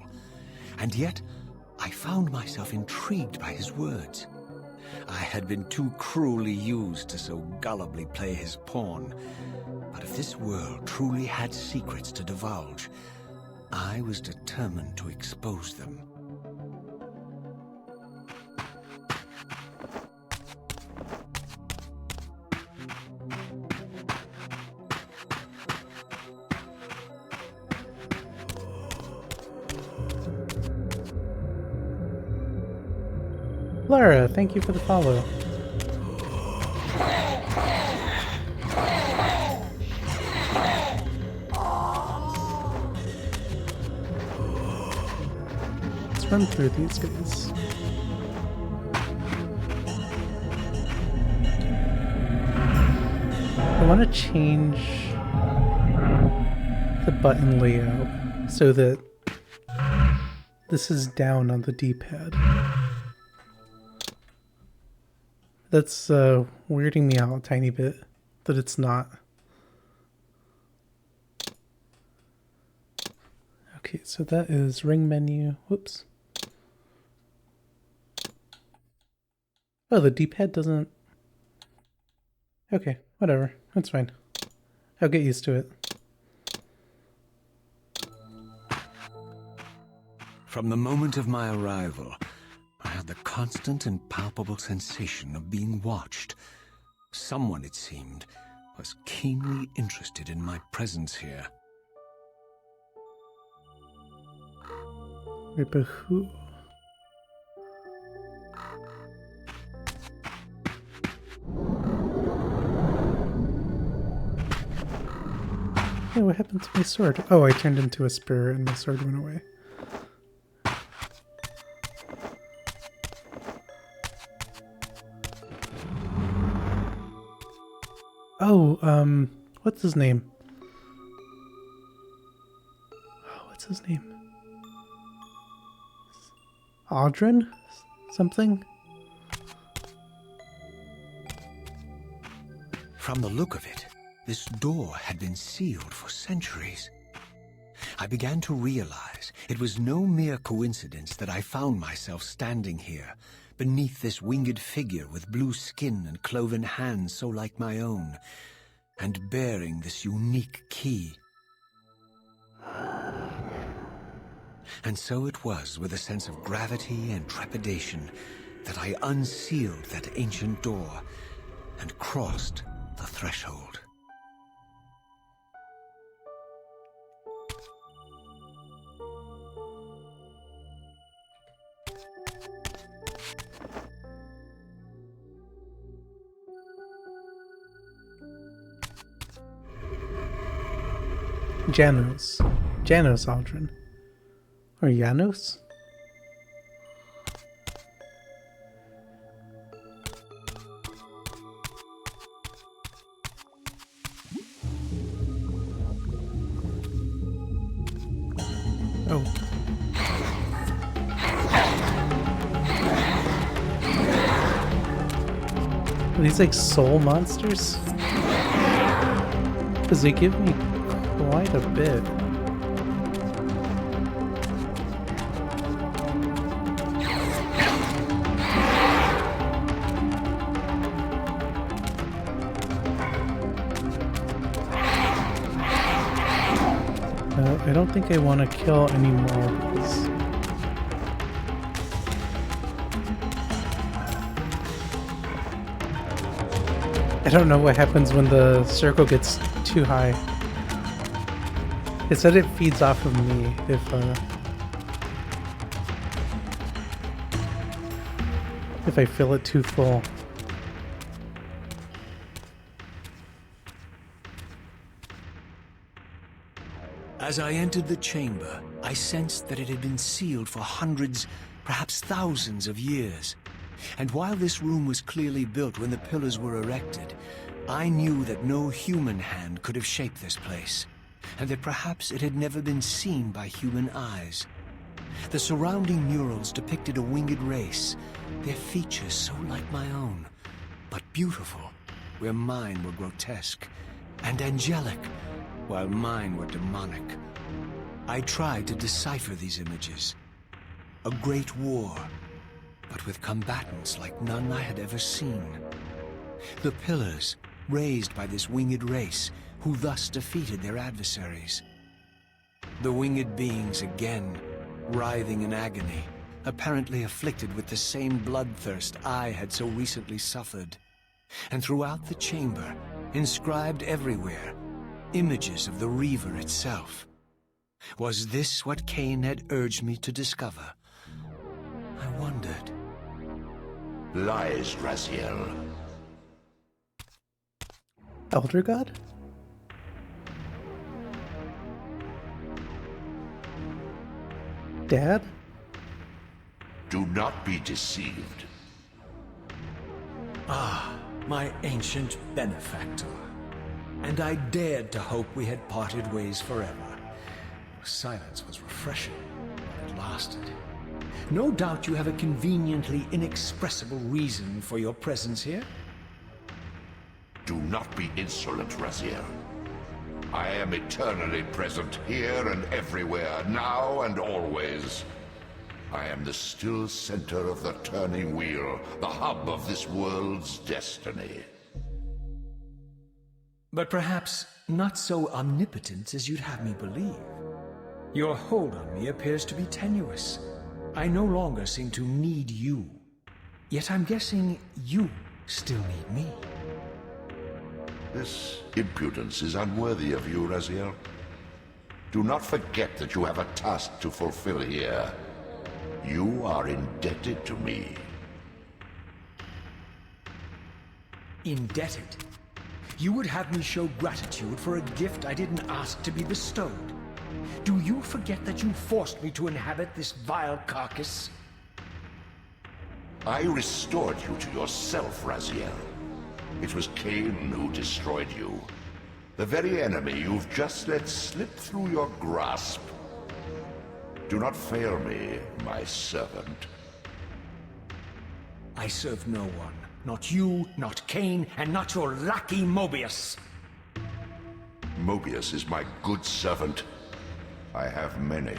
and yet I found myself intrigued by his words. I had been too cruelly used to so gullibly play his pawn, but if this world truly had secrets to divulge, I was determined to expose them. Lara, thank you for the follow. Let's run through these guys. I want to change the button layout so that this is down on the D-pad. That's weirding me out a tiny bit that it's not. Okay, so that is ring menu. Whoops. Oh, the D-pad doesn't... Okay, whatever. That's fine. I'll get used to it. From the moment of my arrival, I had the constant and palpable sensation of being watched. Someone, it seemed, was keenly interested in my presence here. Wait, but who? Hey, what happened to my sword? Oh, I turned into a spirit and my sword went away. Oh, what's his name? Oh, what's his name? Audrin? Something? From the look of it, this door had been sealed for centuries. I began to realize it was no mere coincidence that I found myself standing here, beneath this winged figure with blue skin and cloven hands so like my own, and bearing this unique key. And so it was with a sense of gravity and trepidation that I unsealed that ancient door and crossed the threshold. Janos. Janos Audrin. Or Janos? Oh. Are these like soul monsters? Because they give me quite a bit. I don't think I want to kill any more of these. I don't know what happens when the circle gets too high. It said it feeds off of me if I fill it too full. As I entered the chamber, I sensed that it had been sealed for hundreds, perhaps thousands of years. And while this room was clearly built when the pillars were erected, I knew that no human hand could have shaped this place, and that perhaps it had never been seen by human eyes. The surrounding murals depicted a winged race, their features so like my own, but beautiful, where mine were grotesque, and angelic, while mine were demonic. I tried to decipher these images. A great war, but with combatants like none I had ever seen. The pillars, raised by this winged race, who thus defeated their adversaries. The winged beings again, writhing in agony, apparently afflicted with the same bloodthirst I had so recently suffered. And throughout the chamber, inscribed everywhere, images of the Reaver itself. Was this what Kain had urged me to discover? I wondered. Lies, Raziel. Elder God? Dad? Do not be deceived. Ah, my ancient benefactor. And I dared to hope we had parted ways forever. Silence was refreshing, but it lasted. No doubt you have a conveniently inexpressible reason for your presence here. Do not be insolent, Raziel. I am eternally present here and everywhere, now and always. I am the still center of the turning wheel, the hub of this world's destiny. But perhaps not so omnipotent as you'd have me believe. Your hold on me appears to be tenuous. I no longer seem to need you. Yet I'm guessing you still need me. This impudence is unworthy of you, Raziel. Do not forget that you have a task to fulfill here. You are indebted to me. Indebted? You would have me show gratitude for a gift I didn't ask to be bestowed. Do you forget that you forced me to inhabit this vile carcass? I restored you to yourself, Raziel. It was Kain who destroyed you. The very enemy you've just let slip through your grasp. Do not fail me, my servant. I serve no one. Not you, not Kain, and not your lackey Mobius. Mobius is my good servant. I have many.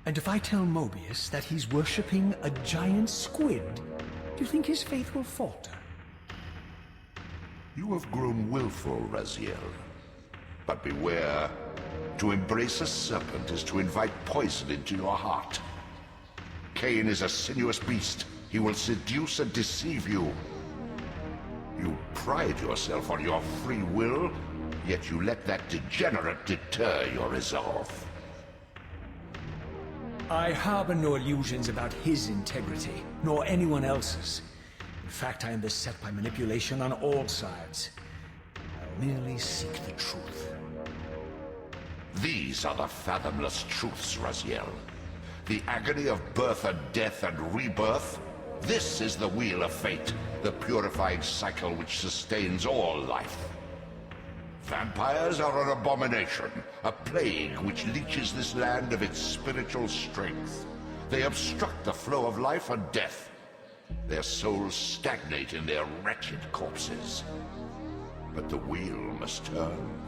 And if I tell Mobius that he's worshipping a giant squid, do you think his faith will falter? You have grown willful, Raziel. But beware. To embrace a serpent is to invite poison into your heart. Kain is a sinuous beast. He will seduce and deceive you. You pride yourself on your free will, yet you let that degenerate deter your resolve. I harbor no illusions about his integrity, nor anyone else's. In fact, I am beset by manipulation on all sides. I merely seek the truth. These are the fathomless truths, Raziel. The agony of birth and death and rebirth. This is the wheel of fate, the purifying cycle which sustains all life. Vampires are an abomination, a plague which leeches this land of its spiritual strength. They obstruct the flow of life and death. Their souls stagnate in their wretched corpses. But the wheel must turn.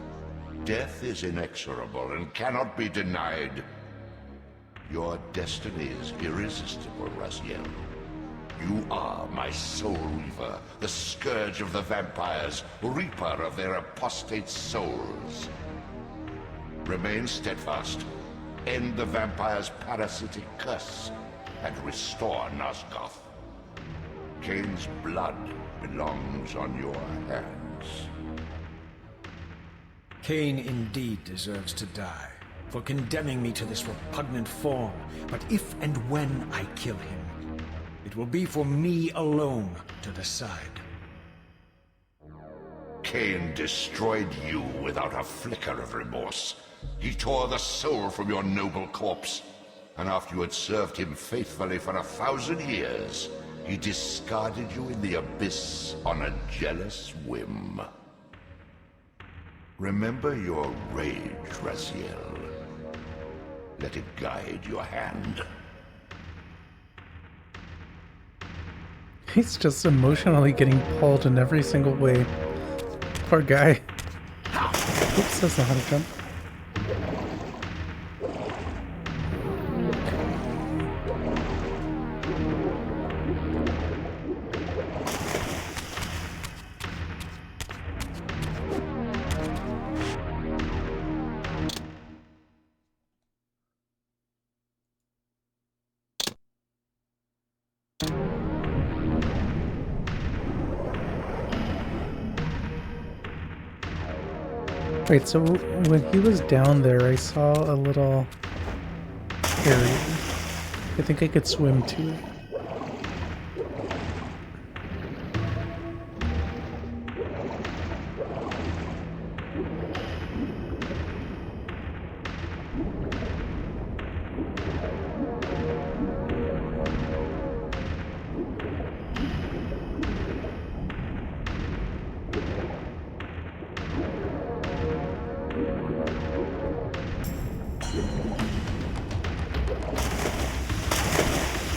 Death is inexorable and cannot be denied. Your destiny is irresistible, Raziel. You are my soul reaver, the scourge of the vampires, reaper of their apostate souls. Remain steadfast, end the vampire's parasitic curse, and restore Nosgoth. Kain's blood belongs on your hands. Kain indeed deserves to die for condemning me to this repugnant form. But if and when I kill him, it will be for me alone to decide. Kain destroyed you without a flicker of remorse. He tore the soul from your noble corpse. And after you had served him faithfully for 1,000 years, he discarded you in the abyss on a jealous whim. Remember your rage, Raziel. Let it guide your hand. He's just emotionally getting pulled in every single way. Poor guy. Oops, that's not how to jump. Wait, so when he was down there, I saw a little area. I think I could swim to it.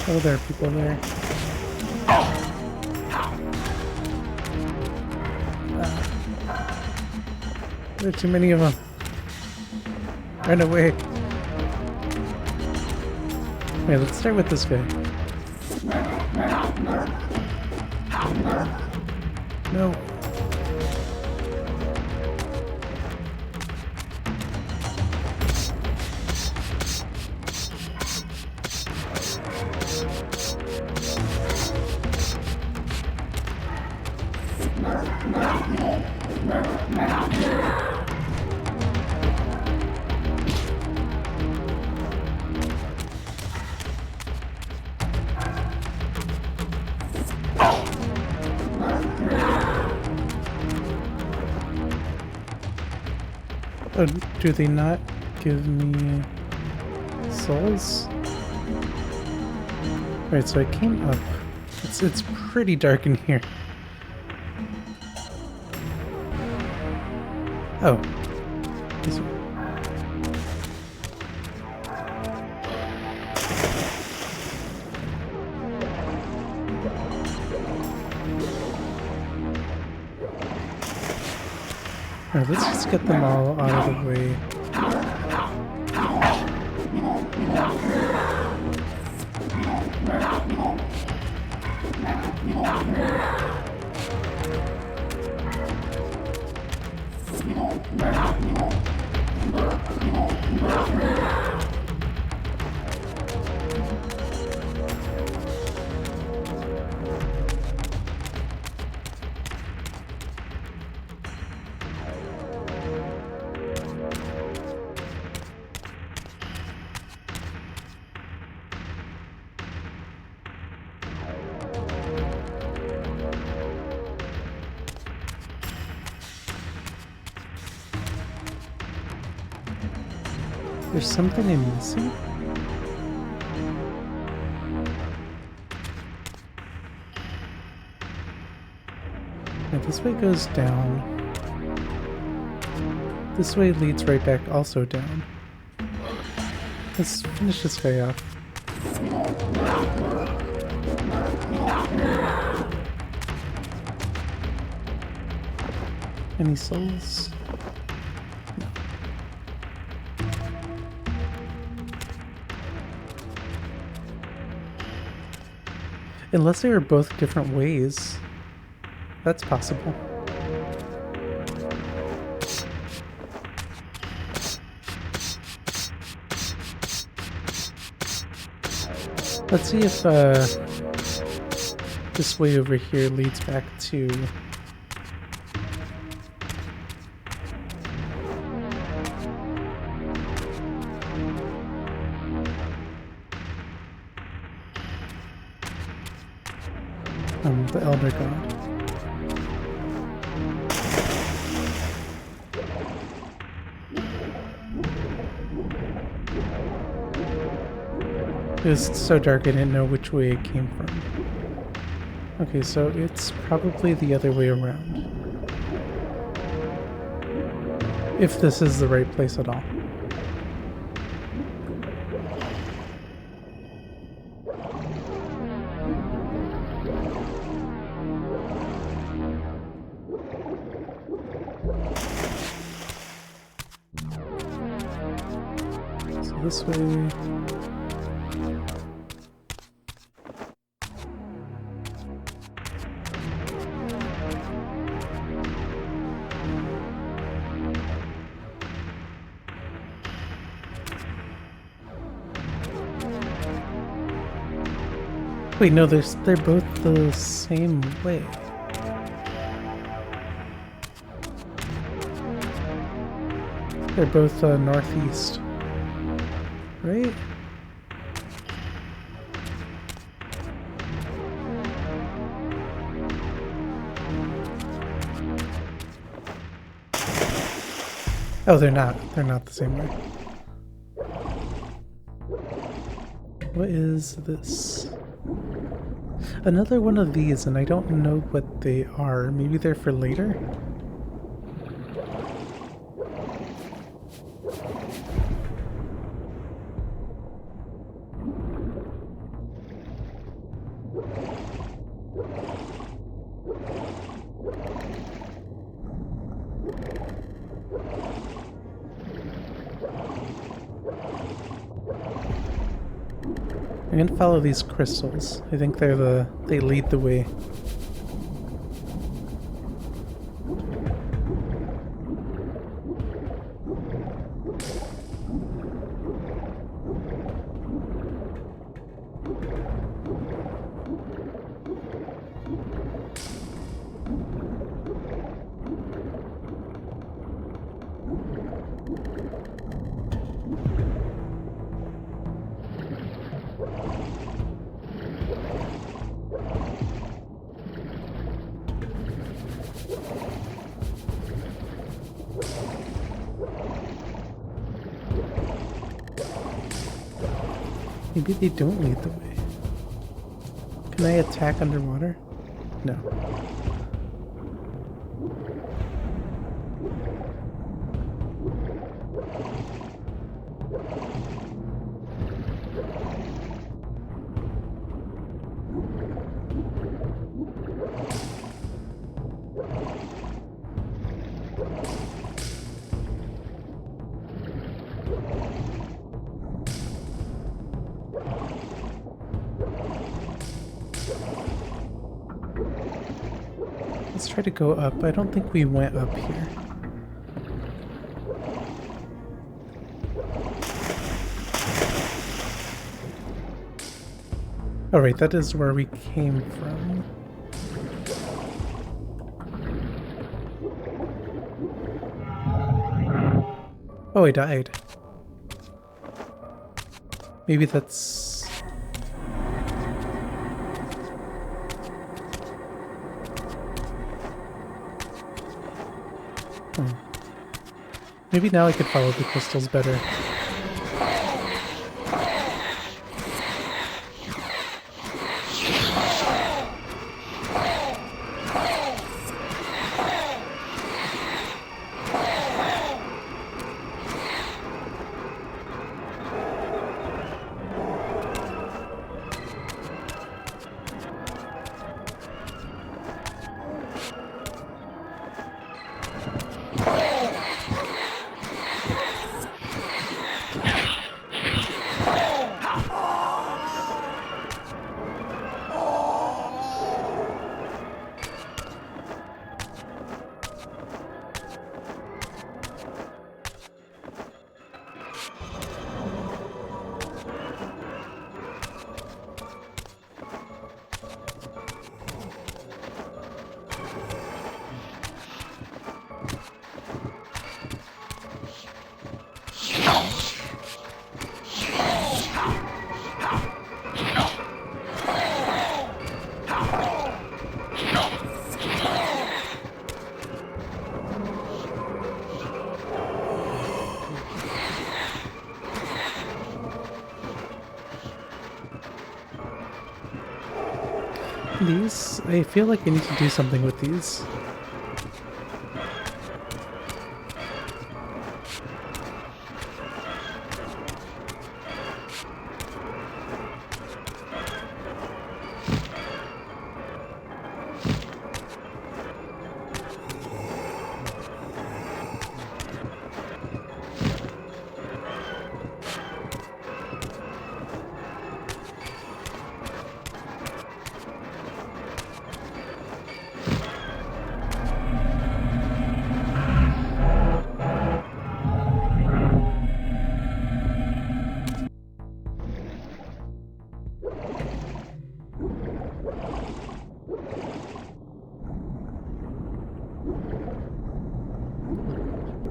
Oh, there are people there. There are too many of them. Run away. Wait, let's start with this guy. No. Oh, do they not give me souls? Alright, so I came up. It's pretty dark in here. Oh. This one. Alright, let's just get them all out of the way. There's something I'm missing? Now this way goes down. This way leads right back also down. Let's finish this guy off. Any souls? No. Unless they were both different ways. That's possible. Let's see if This way over here leads back to... the Elder God. It was so dark I didn't know which way it came from. Okay, so it's probably the other way around. If this is the right place at all. So this way... Wait, no, they're both the same way. They're both northeast, right? Oh, they're not. They're not the same way. What is this? Another one of these, and I don't know what they are. Maybe they're for later? I'm gonna follow these crystals. I think they lead the way. Maybe they don't lead the way. Can I attack underwater? No. Let's try to go up. I don't think we went up here. Oh right, that is where we came from. Oh, I died. Maybe that's... Maybe now I could follow the crystals better. These, I feel like I need to do something with these.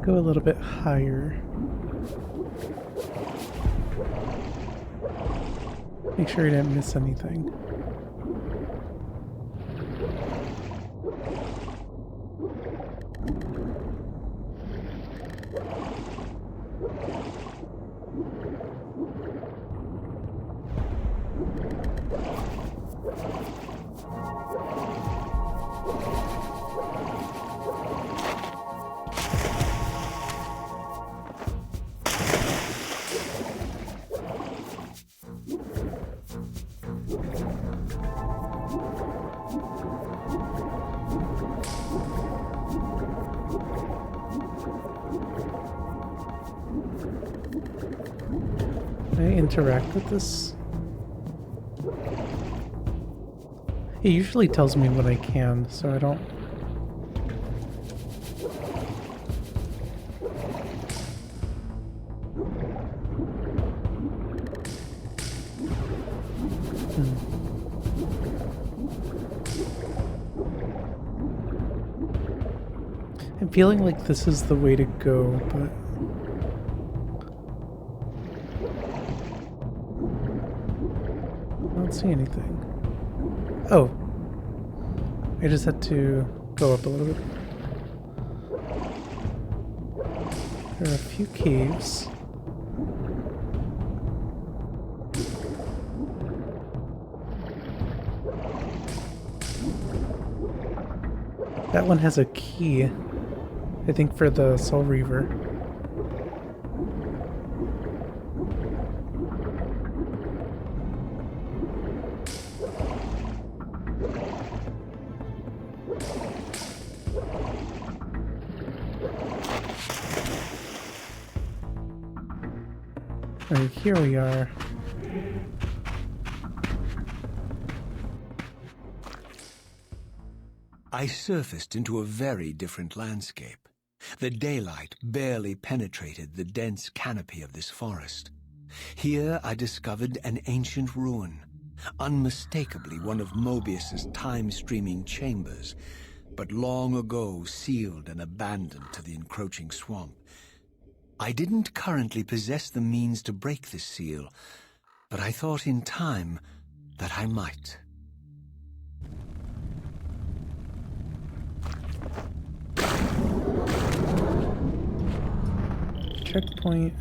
Go a little bit higher. Make sure you didn't miss anything. Can I interact with this? It usually tells me when I can, so I don't... I'm feeling like this is the way to go, but... I don't see anything. Oh. I just had to go up a little bit. There are a few caves. That one has a key, I think, for the Soul Reaver. Right, here we are. I surfaced into a very different landscape. The daylight barely penetrated the dense canopy of this forest. Here I discovered an ancient ruin, unmistakably one of Mobius's time-streaming chambers, but long ago sealed and abandoned to the encroaching swamp. I didn't currently possess the means to break this seal, but I thought in time that I might. Checkpoint.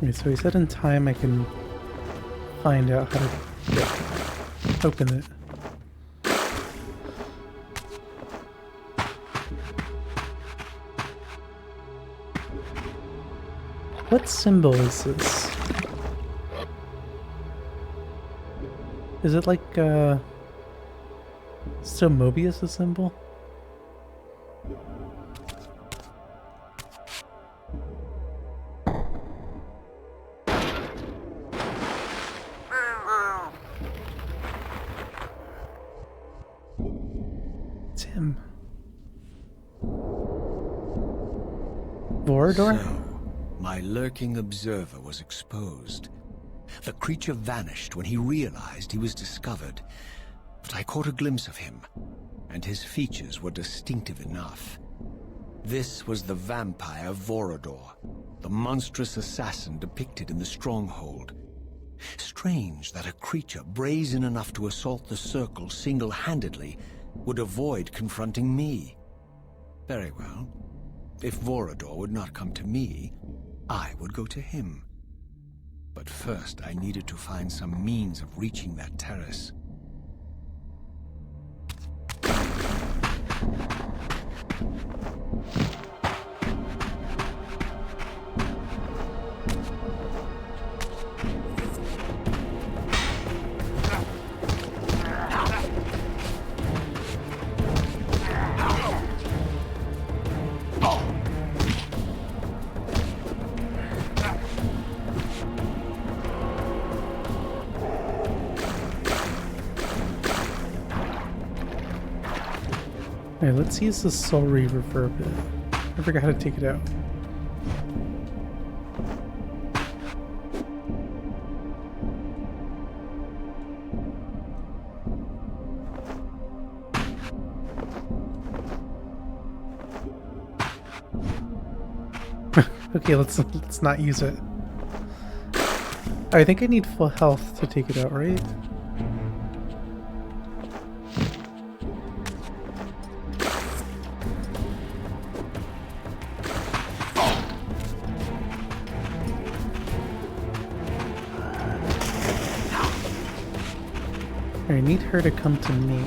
Okay, so he said in time I can find out how to open it. What symbol is this? Is it like, still Mobius' symbol? It's him. Vorador? So, my lurking observer was exposed. The creature vanished when he realized he was discovered, but I caught a glimpse of him, and his features were distinctive enough. This was the vampire Vorador, the monstrous assassin depicted in the stronghold. Strange that a creature brazen enough to assault the Circle single-handedly would avoid confronting me. Very well. If Vorador would not come to me, I would go to him. But first, I needed to find some means of reaching that terrace. Alright, let's use the Soul Reaver for a bit. I forgot how to take it out. Okay, let's not use it. I think I need full health to take it out, right? I need her to come to me.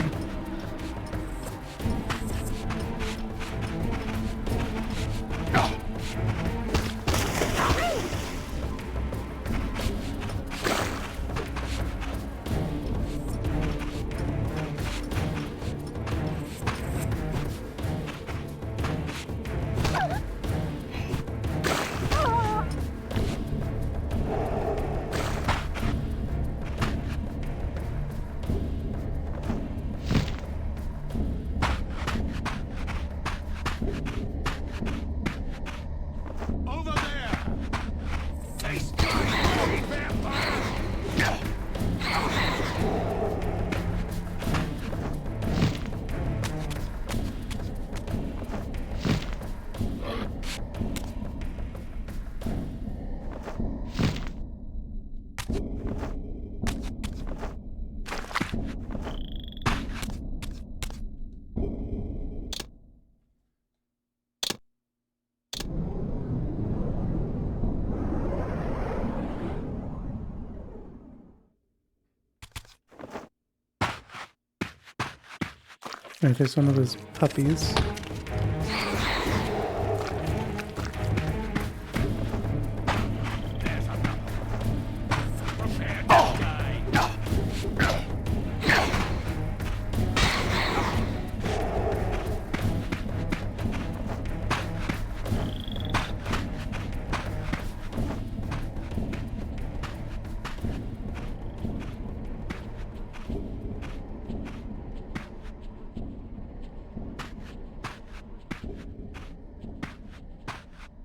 Alright, there's one of those puppies.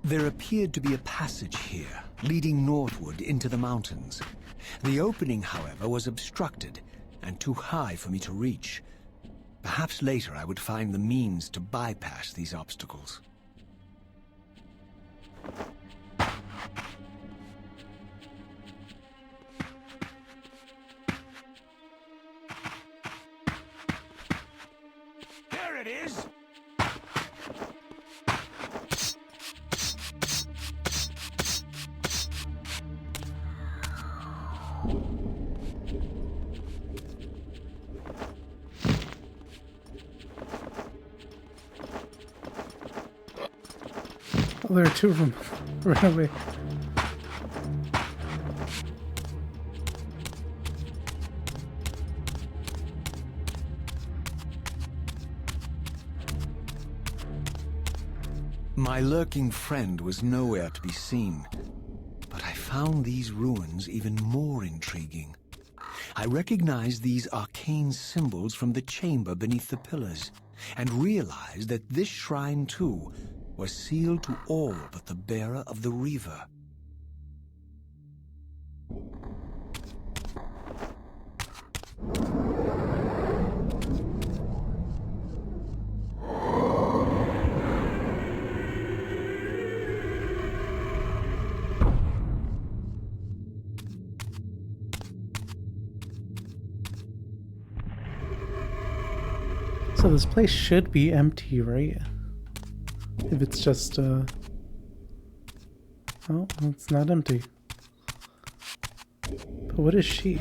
There appeared to be a passage here, leading northward into the mountains. The opening, however, was obstructed and too high for me to reach. Perhaps later I would find the means to bypass these obstacles. There it is! Oh, there are two of them. Run away. My lurking friend was nowhere to be seen, but I found these ruins even more intriguing. I recognized these arcane symbols from the chamber beneath the pillars, and realized that this shrine, too, was sealed to all but the bearer of the Reaver. So this place should be empty, right? If it's just, oh, it's not empty. But what is she?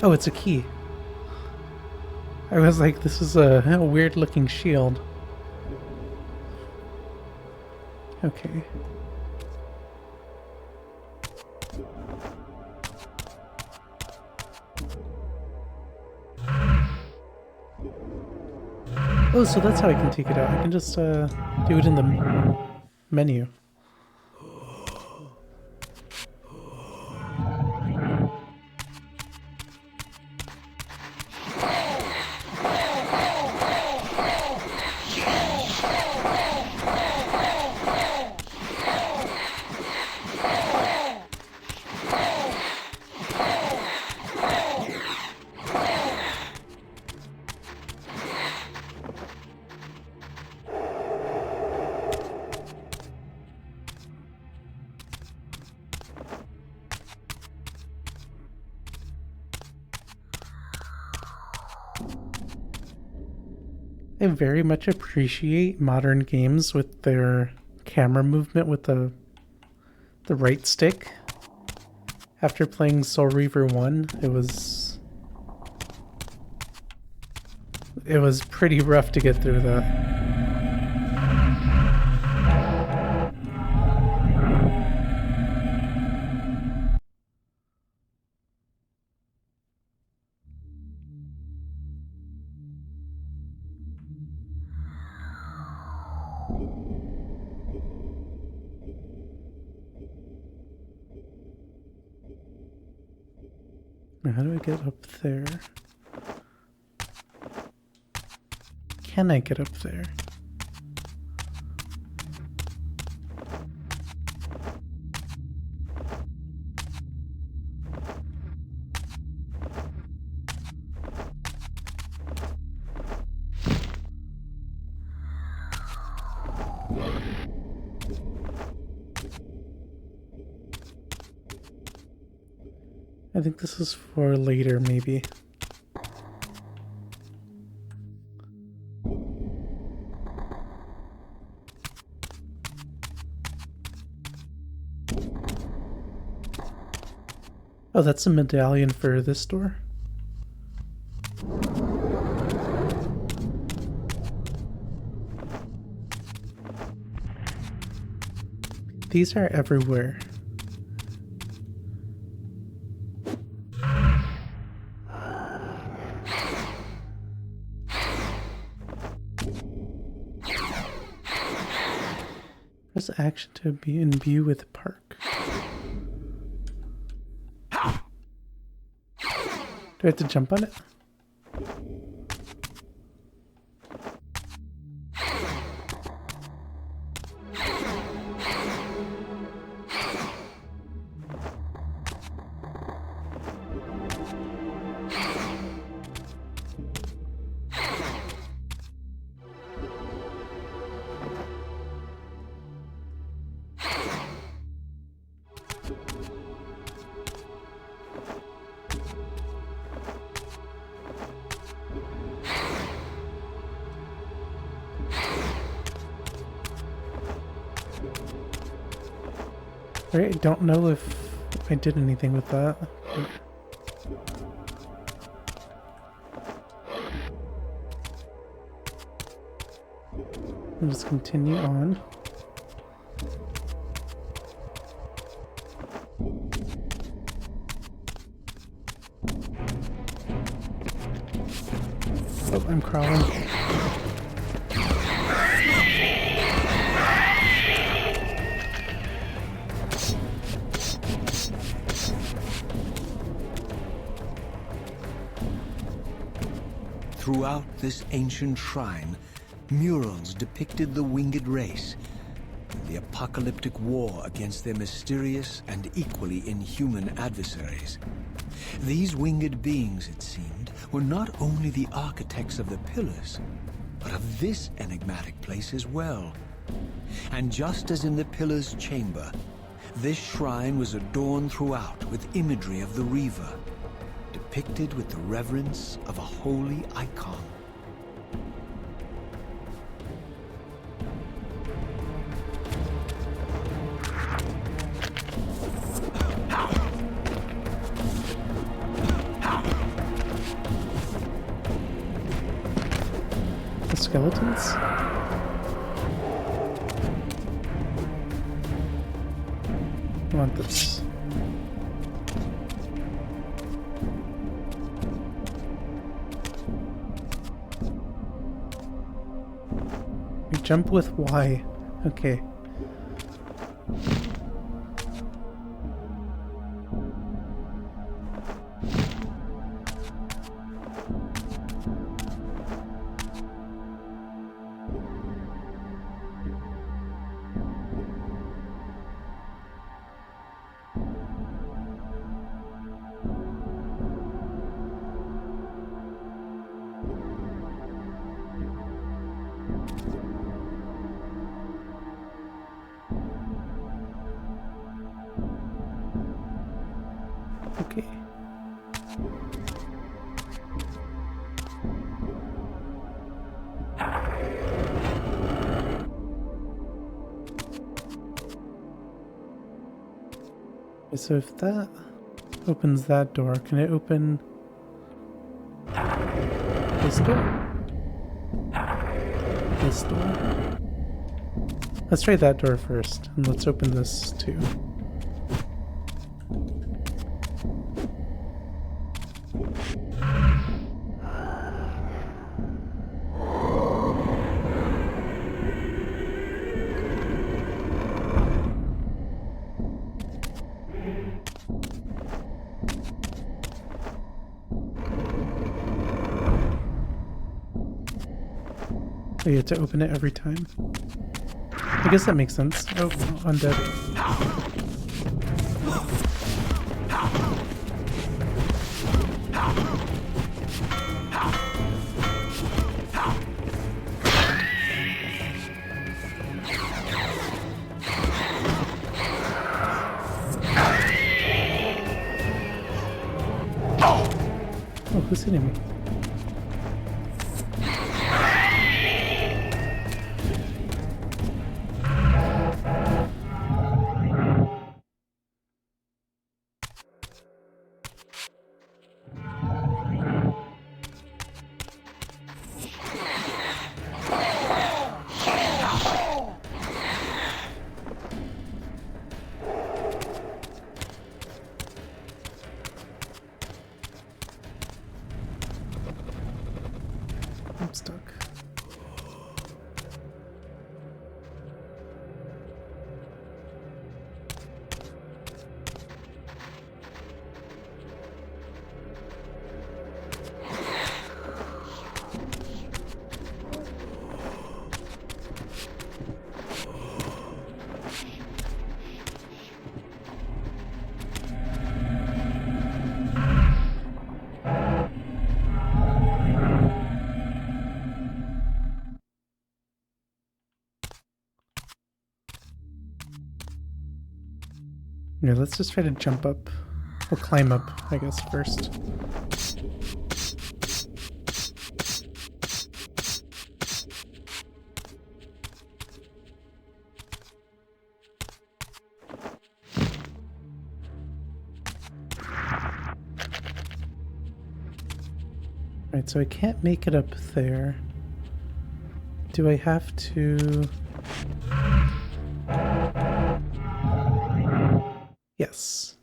Oh, it's a key. I was like, this is a weird looking shield. Okay. Oh, so that's how I can take it out. I can just do it in the menu. I very much appreciate modern games with their camera movement with the right stick. After playing Soul Reaver 1, it was pretty rough to get through that. Now, how do I get up there? Can I get up there? I think this is for later, maybe. Oh, that's a medallion for this door? These are everywhere. Press action to be in view with the park. Do I have to jump on it? Right, I don't know if I did anything with that. I'll just continue on. Oh, I'm crawling. Throughout this ancient shrine, murals depicted the winged race and the apocalyptic war against their mysterious and equally inhuman adversaries. These winged beings, it seemed, were not only the architects of the pillars, but of this enigmatic place as well. And just as in the pillar's chamber, this shrine was adorned throughout with imagery of the Reaver, depicted with the reverence of a holy icon. The skeletons? I want this. You jump with Y. Okay. Okay. So if that opens that door, can it open this door? This door? Let's try that door first, and let's open this too. Oh, you have to open it every time? I guess that makes sense. Oh, undead. Oh, who's hitting me? I'm stuck. Yeah, let's just try to jump up. Or climb up, I guess, first. Right, so I can't make it up there. Do I have to... Yes.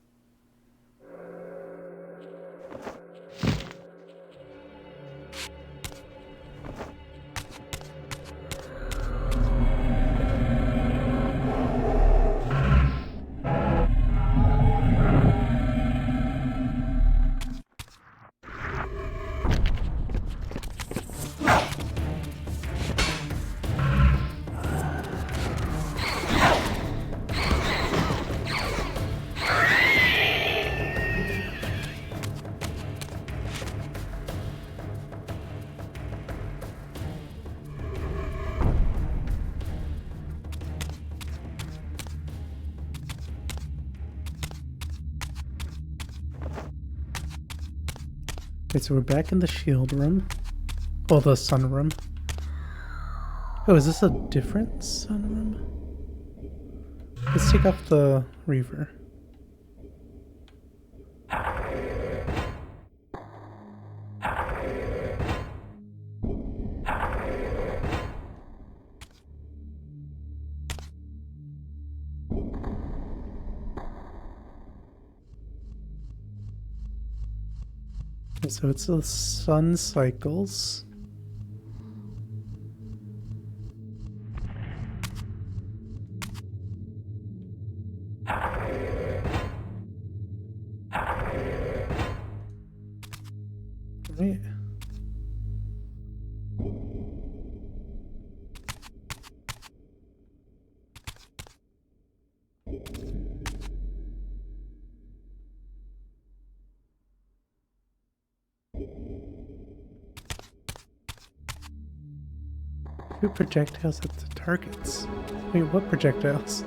Okay, so we're back in the shield room. Oh, the sun room. Oh, is this a different sun room? Let's take off the Reaver. Okay, so it's the sun cycles. Right. Shoot projectiles at the targets. Wait, what projectiles?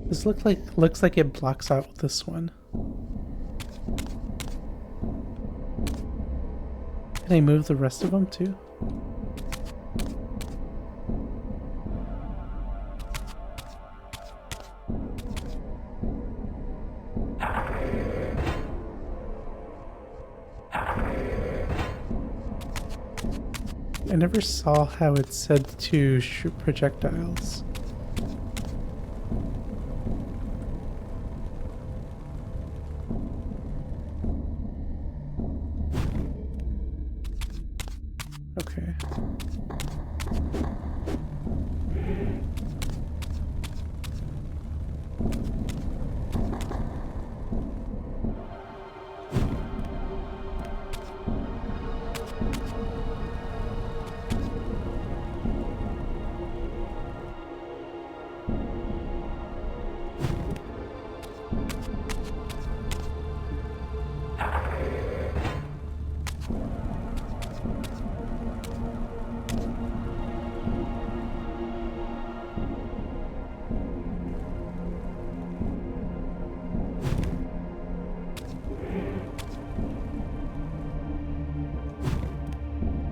This looks like it blocks out this one. Can I move the rest of them too? I never saw how it said to shoot projectiles. Okay.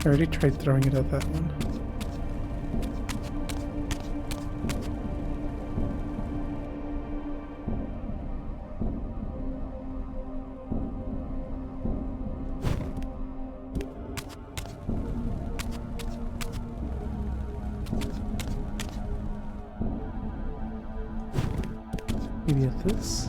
I already tried throwing it at that one. Maybe at this?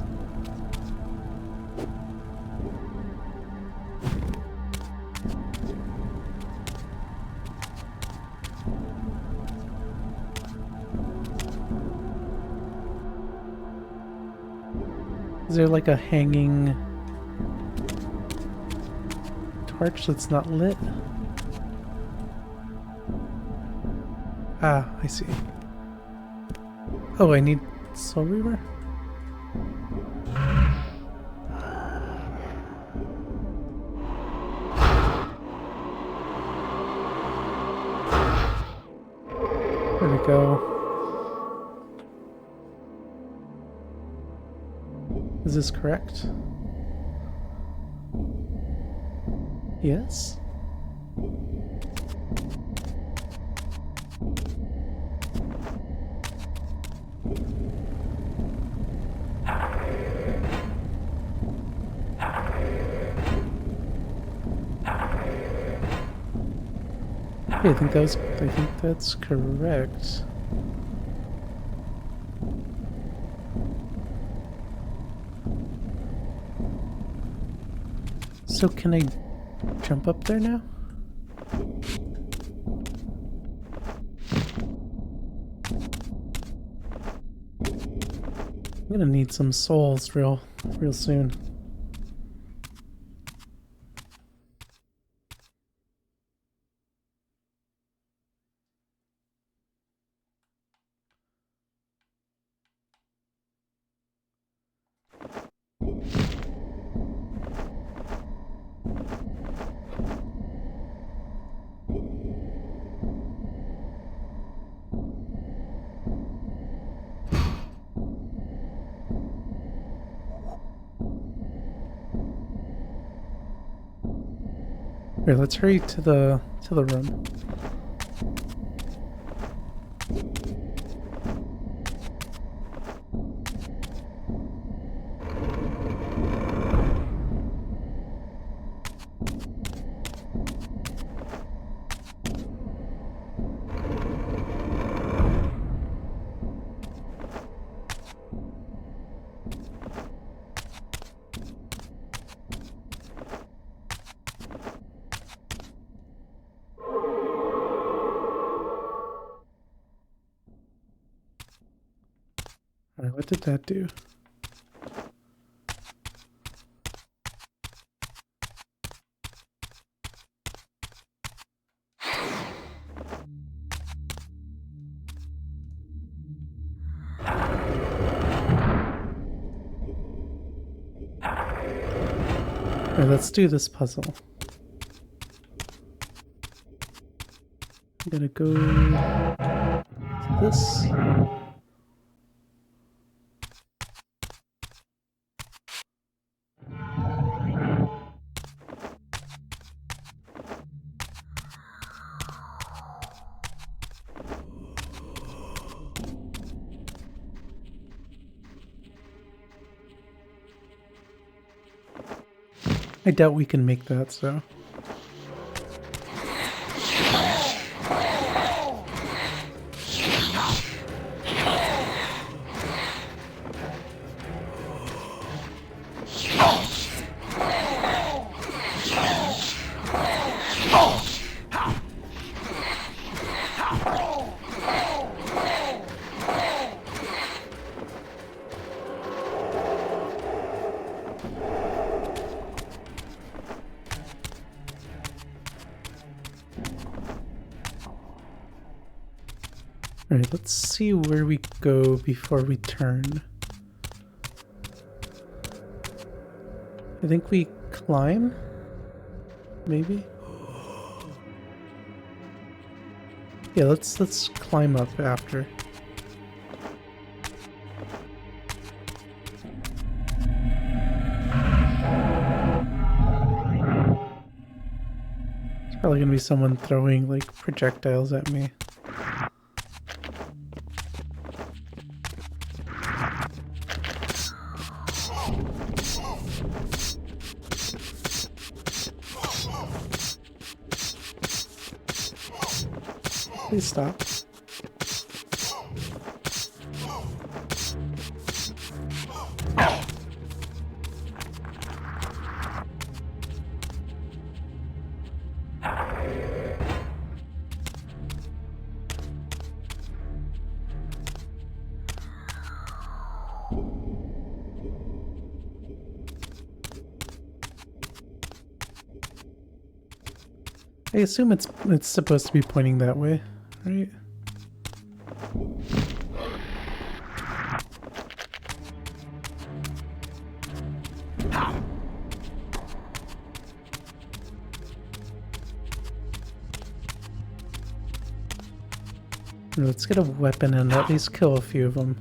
Is there like a hanging torch that's not lit? Ah, I see. Oh, I need Soul Reaver? There we go. Is this correct? Yes? Yeah, I think that's correct. So can I jump up there now? I'm gonna need some souls real soon. Here, let's hurry to the room. Alright, what did that do? Alright, let's do this puzzle. I'm gonna go to this. I doubt we can make that, so. Alright, let's see where we go before we turn. I think we climb? Maybe? Yeah, let's climb up after. There's probably gonna be someone throwing like projectiles at me. Please stop. I assume it's supposed to be pointing that way, right? Let's get a weapon and at least kill a few of them.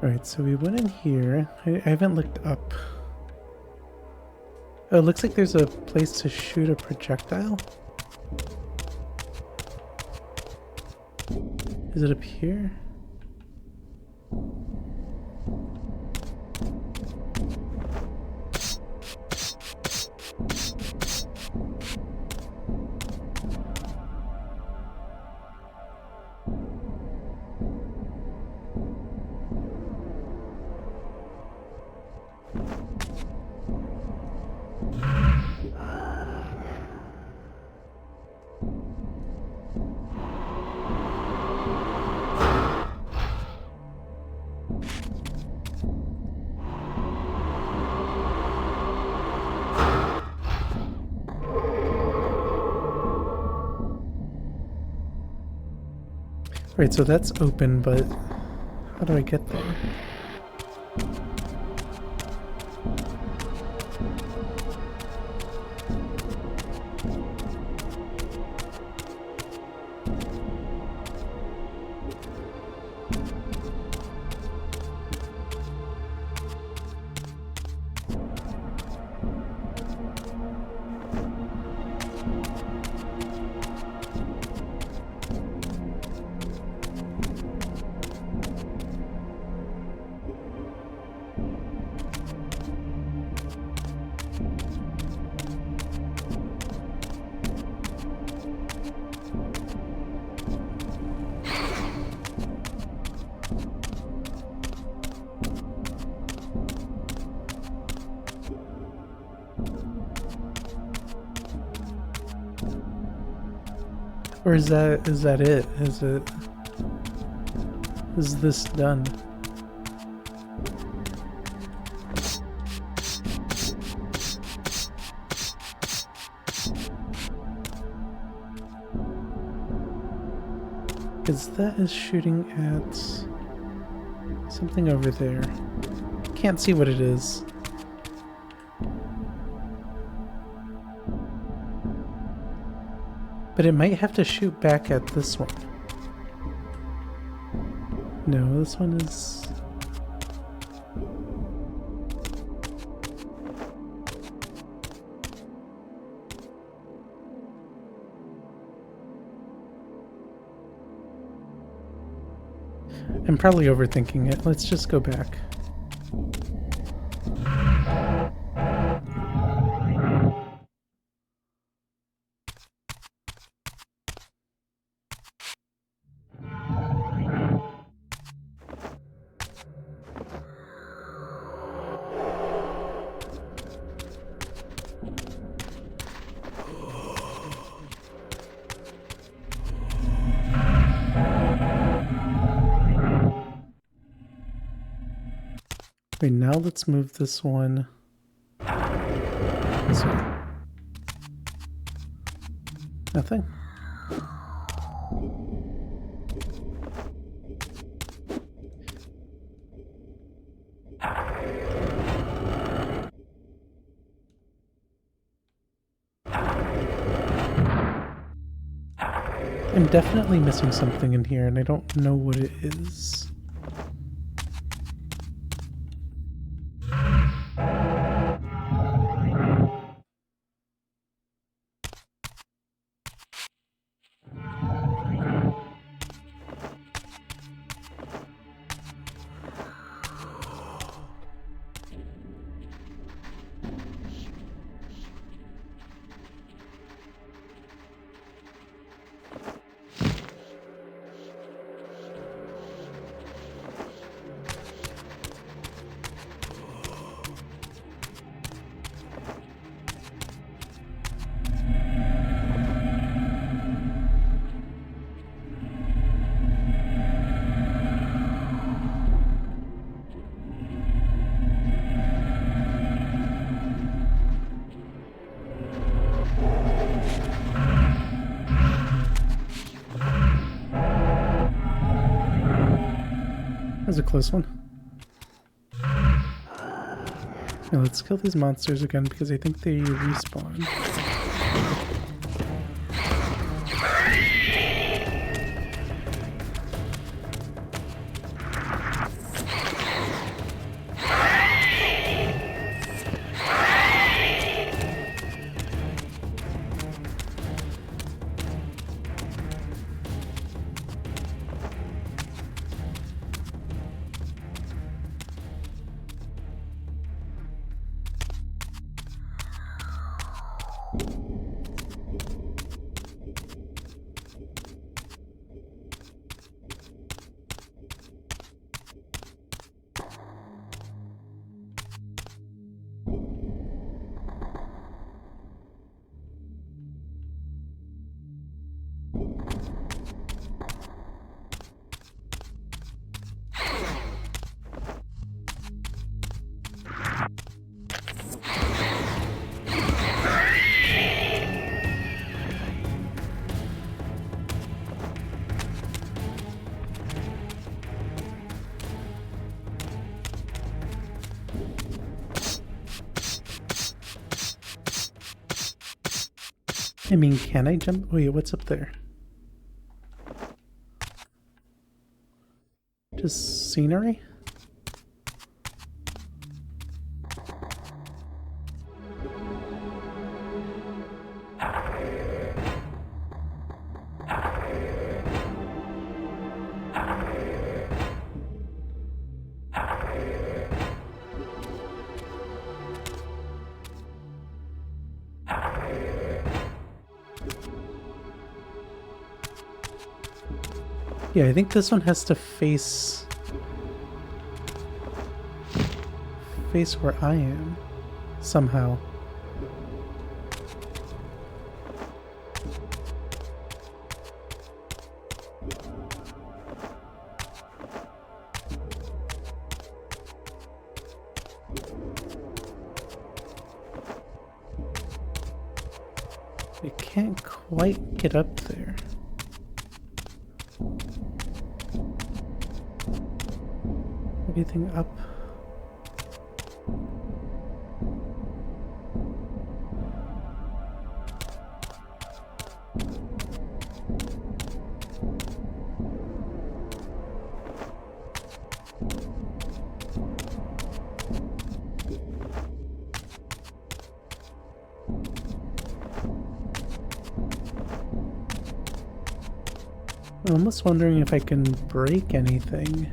Alright, so we went in here. I haven't looked up. Oh, it looks like there's a place to shoot a projectile. Is it up here? Right, so that's open, but how do I get there? Or is that it? Is this done? Because that is shooting at something over there. Can't see what it is. But it might have to shoot back at this one. No, this one is... I'm probably overthinking it. Let's just go back. Okay, now let's move this one this way. Nothing. I'm definitely missing something in here, and I don't know what it is. That was a close one. Now let's kill these monsters again because I think they respawn. I mean, can I jump? Wait, what's up there? Just scenery? Yeah, I think this one has to face where I am somehow. I can't quite get up there. Anything up? I'm almost wondering if I can break anything.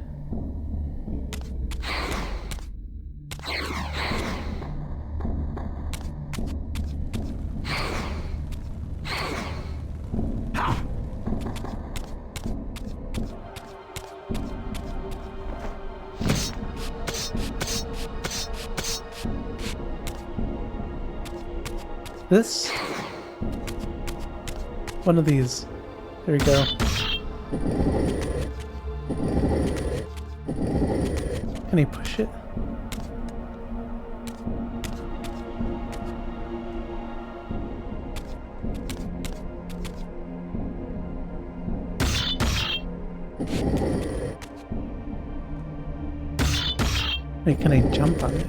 This? One of these. There we go. Can I push it? Wait, can I jump on it?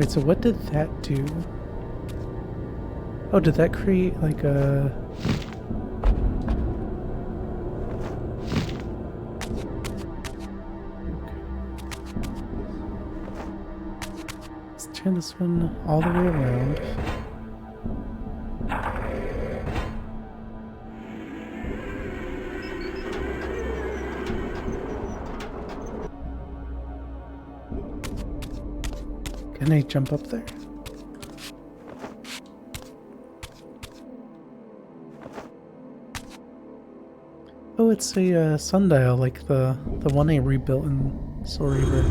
Wait, so what did that do? Oh, did that create like a... Let's turn this one all the way around. Can I jump up there? Oh, it's a sundial like the one I rebuilt in Soul Reaver.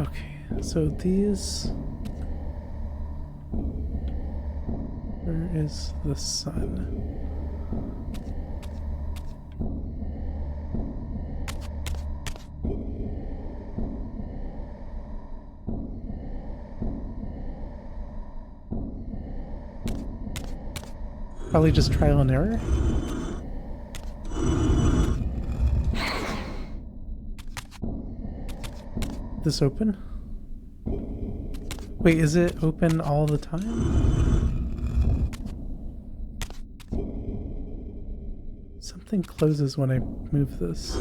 Okay, so these... Where is the sun? Probably just trial and error. This open? Wait, is it open all the time? Something closes when I move this.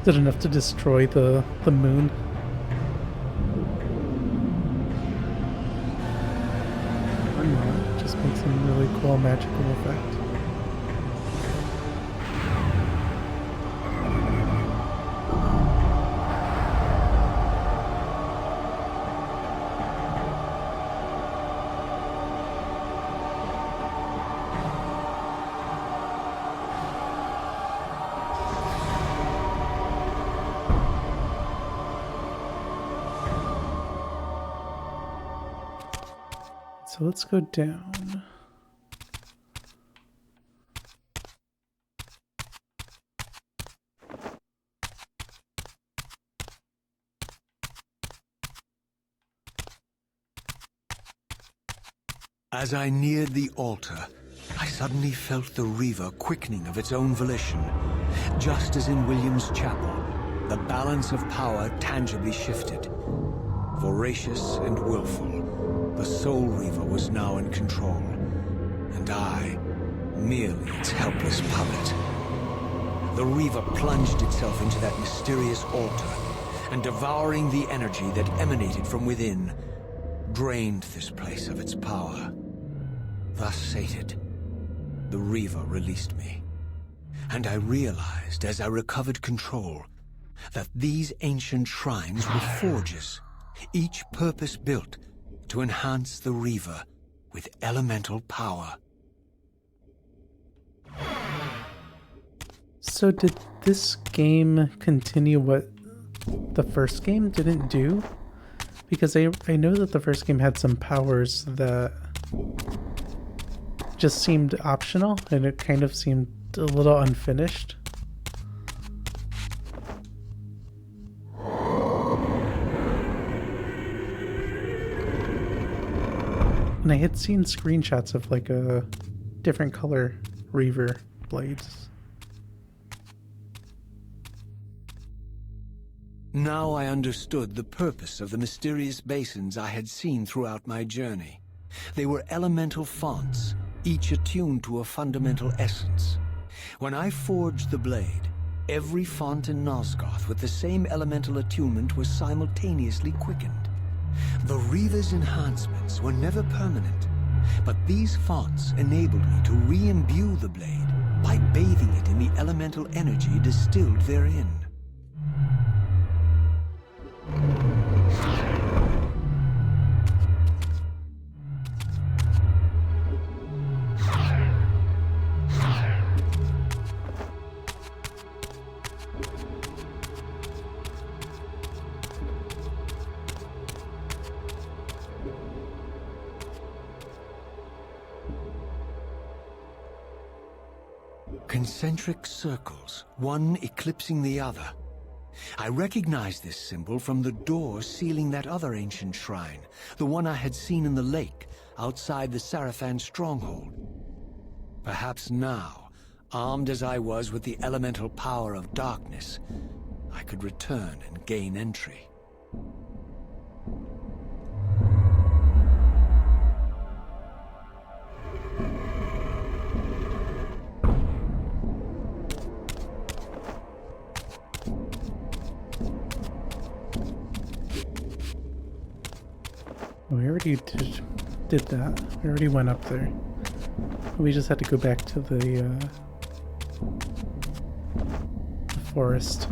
Is it enough to destroy the moon? Or not? Just makes a really cool magical effect. So let's go down. As I neared the altar, I suddenly felt the Reaver quickening of its own volition. Just as in William's chapel, the balance of power tangibly shifted. Voracious and willful, the Soul Reaver was now in control, and I, merely its helpless puppet. The Reaver plunged itself into that mysterious altar, and devouring the energy that emanated from within, drained this place of its power. Thus sated, the Reaver released me, and I realized as I recovered control that these ancient shrines were forges, each purpose-built to enhance the Reaver with elemental power. So did this game continue what the first game didn't do? Because I know that the first game had some powers that just seemed optional, and it kind of seemed a little unfinished. And I had seen screenshots of like a different color Reaver blades. Now I understood the purpose of the mysterious basins I had seen throughout my journey. They were elemental fonts, each attuned to a fundamental essence. When I forged the blade, every font in Nosgoth with the same elemental attunement was simultaneously quickened. The Reaver's enhancements were never permanent, but these fonts enabled me to re-imbue the blade by bathing it in the elemental energy distilled therein. Concentric circles, one eclipsing the other. I recognize this symbol from the door sealing that other ancient shrine, the one I had seen in the lake outside the Sarafan stronghold. Perhaps now, armed as I was with the elemental power of darkness, I could return and gain entry. We already did that. We already went up there. We just had to go back to the forest.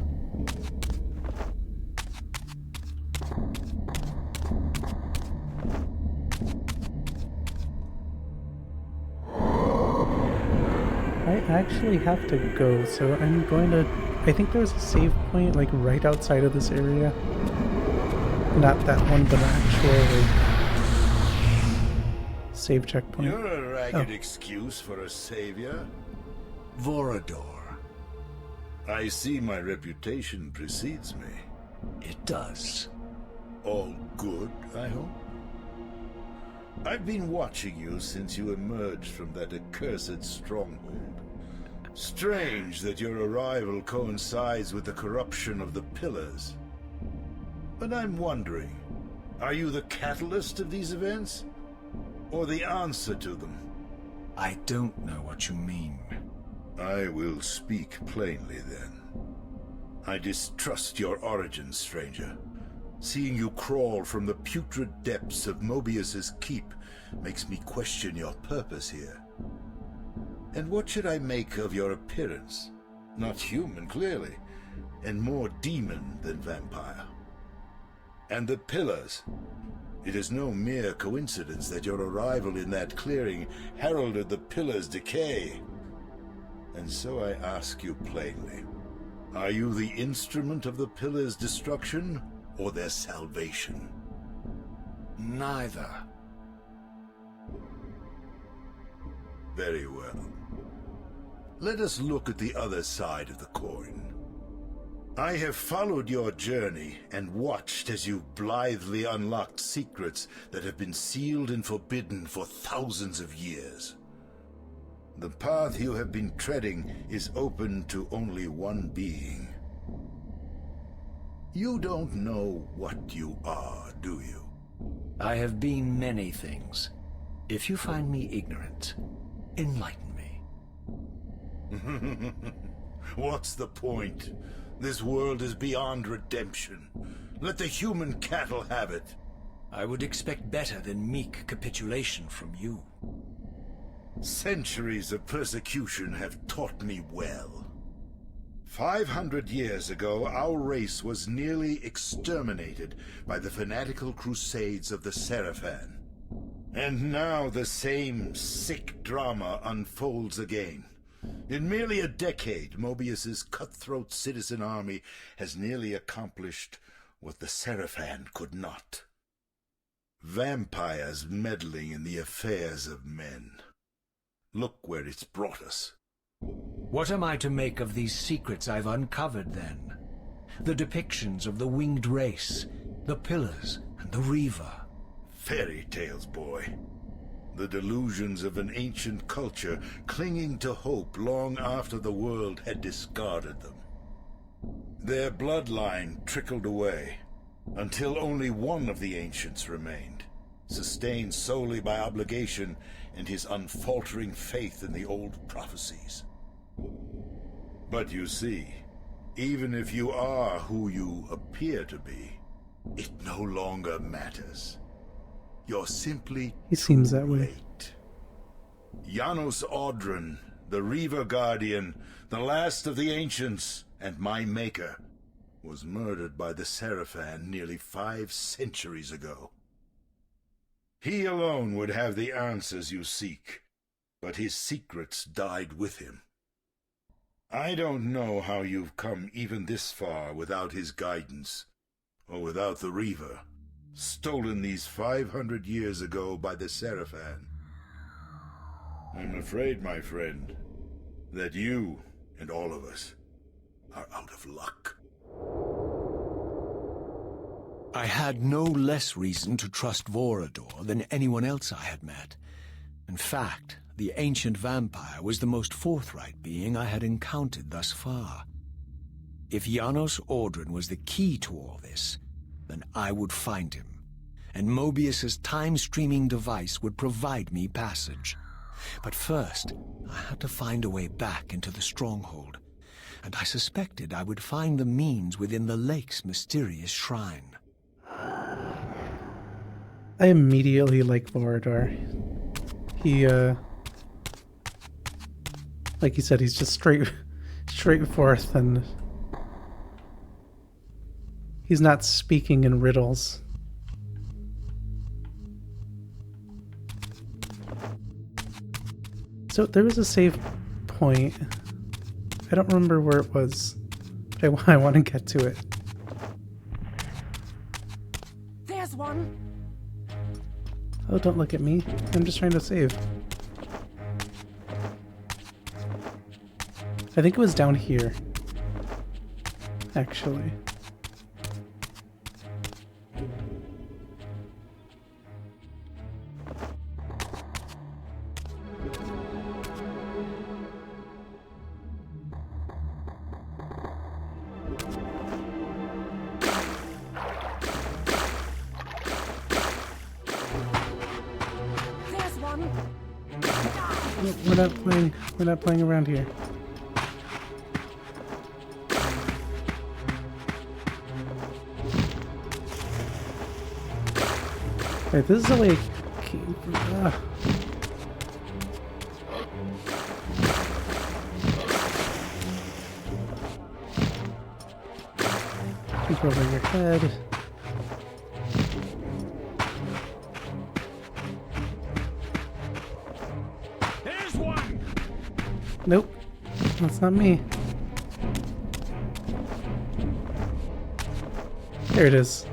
I actually have to go, so I'm going to... I think there's a save point, like, right outside of this area. Not that one, but an actual, like, save checkpoint. You're a ragged excuse for a savior. Vorador. I see my reputation precedes me. It does. All good, I hope? I've been watching you since you emerged from that accursed stronghold. Strange that your arrival coincides with the corruption of the Pillars. But I'm wondering, are you the catalyst of these events? Or the answer to them? I don't know what you mean. I will speak plainly then. I distrust your origins, stranger. Seeing you crawl from the putrid depths of Mobius's keep makes me question your purpose here. And what should I make of your appearance? Not human, clearly, and more demon than vampire. And the Pillars. It is no mere coincidence that your arrival in that clearing heralded the Pillars' decay. And so I ask you plainly, are you the instrument of the Pillars' destruction, or their salvation? Neither. Very well. Let us look at the other side of the coin. I have followed your journey and watched as you blithely unlocked secrets that have been sealed and forbidden for thousands of years. The path you have been treading is open to only one being. You don't know what you are, do you? I have been many things. If you find me ignorant, enlighten me. What's the point? This world is beyond redemption. Let the human cattle have it. I would expect better than meek capitulation from you. Centuries of persecution have taught me well. 500 years ago, our race was nearly exterminated by the fanatical crusades of the Sarafan. And now the same sick drama unfolds again. In merely a decade, Mobius's cutthroat citizen army has nearly accomplished what the Sarafan could not. Vampires meddling in the affairs of men. Look where it's brought us. What am I to make of these secrets I've uncovered, then? The depictions of the winged race, the Pillars, and the Reaver. Fairy tales, boy. The delusions of an ancient culture clinging to hope long after the world had discarded them. Their bloodline trickled away, until only one of the ancients remained, sustained solely by obligation and his unfaltering faith in the old prophecies. But you see, even if you are who you appear to be, it no longer matters. You're simply He seems that way. late. Janos Audron, the Reaver Guardian, the last of the ancients, and my maker, was murdered by the Sarafan nearly 5 centuries ago. He alone would have the answers you seek, but his secrets died with him. I don't know how you've come even this far without his guidance, or without the Reaver, stolen these 500 years ago by the Sarafan. I'm afraid, my friend, that you and all of us are out of luck. I had no less reason to trust Vorador than anyone else I had met. In fact, the ancient vampire was the most forthright being I had encountered thus far. If Janos Audrin was the key to all this, then I would find him, and Mobius's time-streaming device would provide me passage. But first, I had to find a way back into the stronghold, and I suspected I would find the means within the lake's mysterious shrine. I immediately like Vorador. He, like you said, he's just straightforth, and he's not speaking in riddles. So there was a save point. I don't remember where it was, but I want to get to it. There's one. Oh, don't look at me. I'm just trying to save. I think it was down here, actually. There's one. We're not playing around here. Alright, this is the way I came from. Keep over your head. There's one! Nope, that's not me. There it is.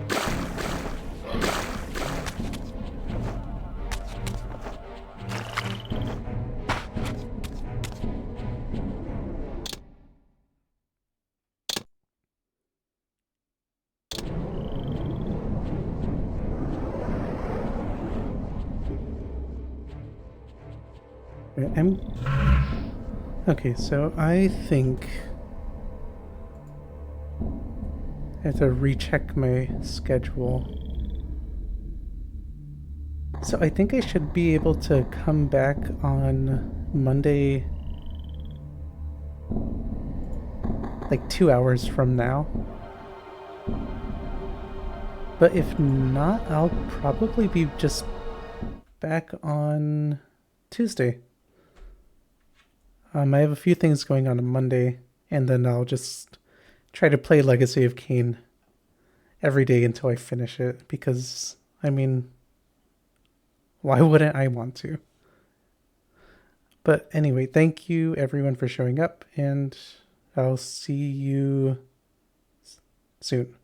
Okay, so I think I have to recheck my schedule. So I think I should be able to come back on Monday, like 2 hours from now. But if not, I'll probably be just back on Tuesday. I have a few things going on Monday, and then I'll just try to play Legacy of Kain every day until I finish it, because, I mean, why wouldn't I want to? But anyway, thank you everyone for showing up, and I'll see you soon.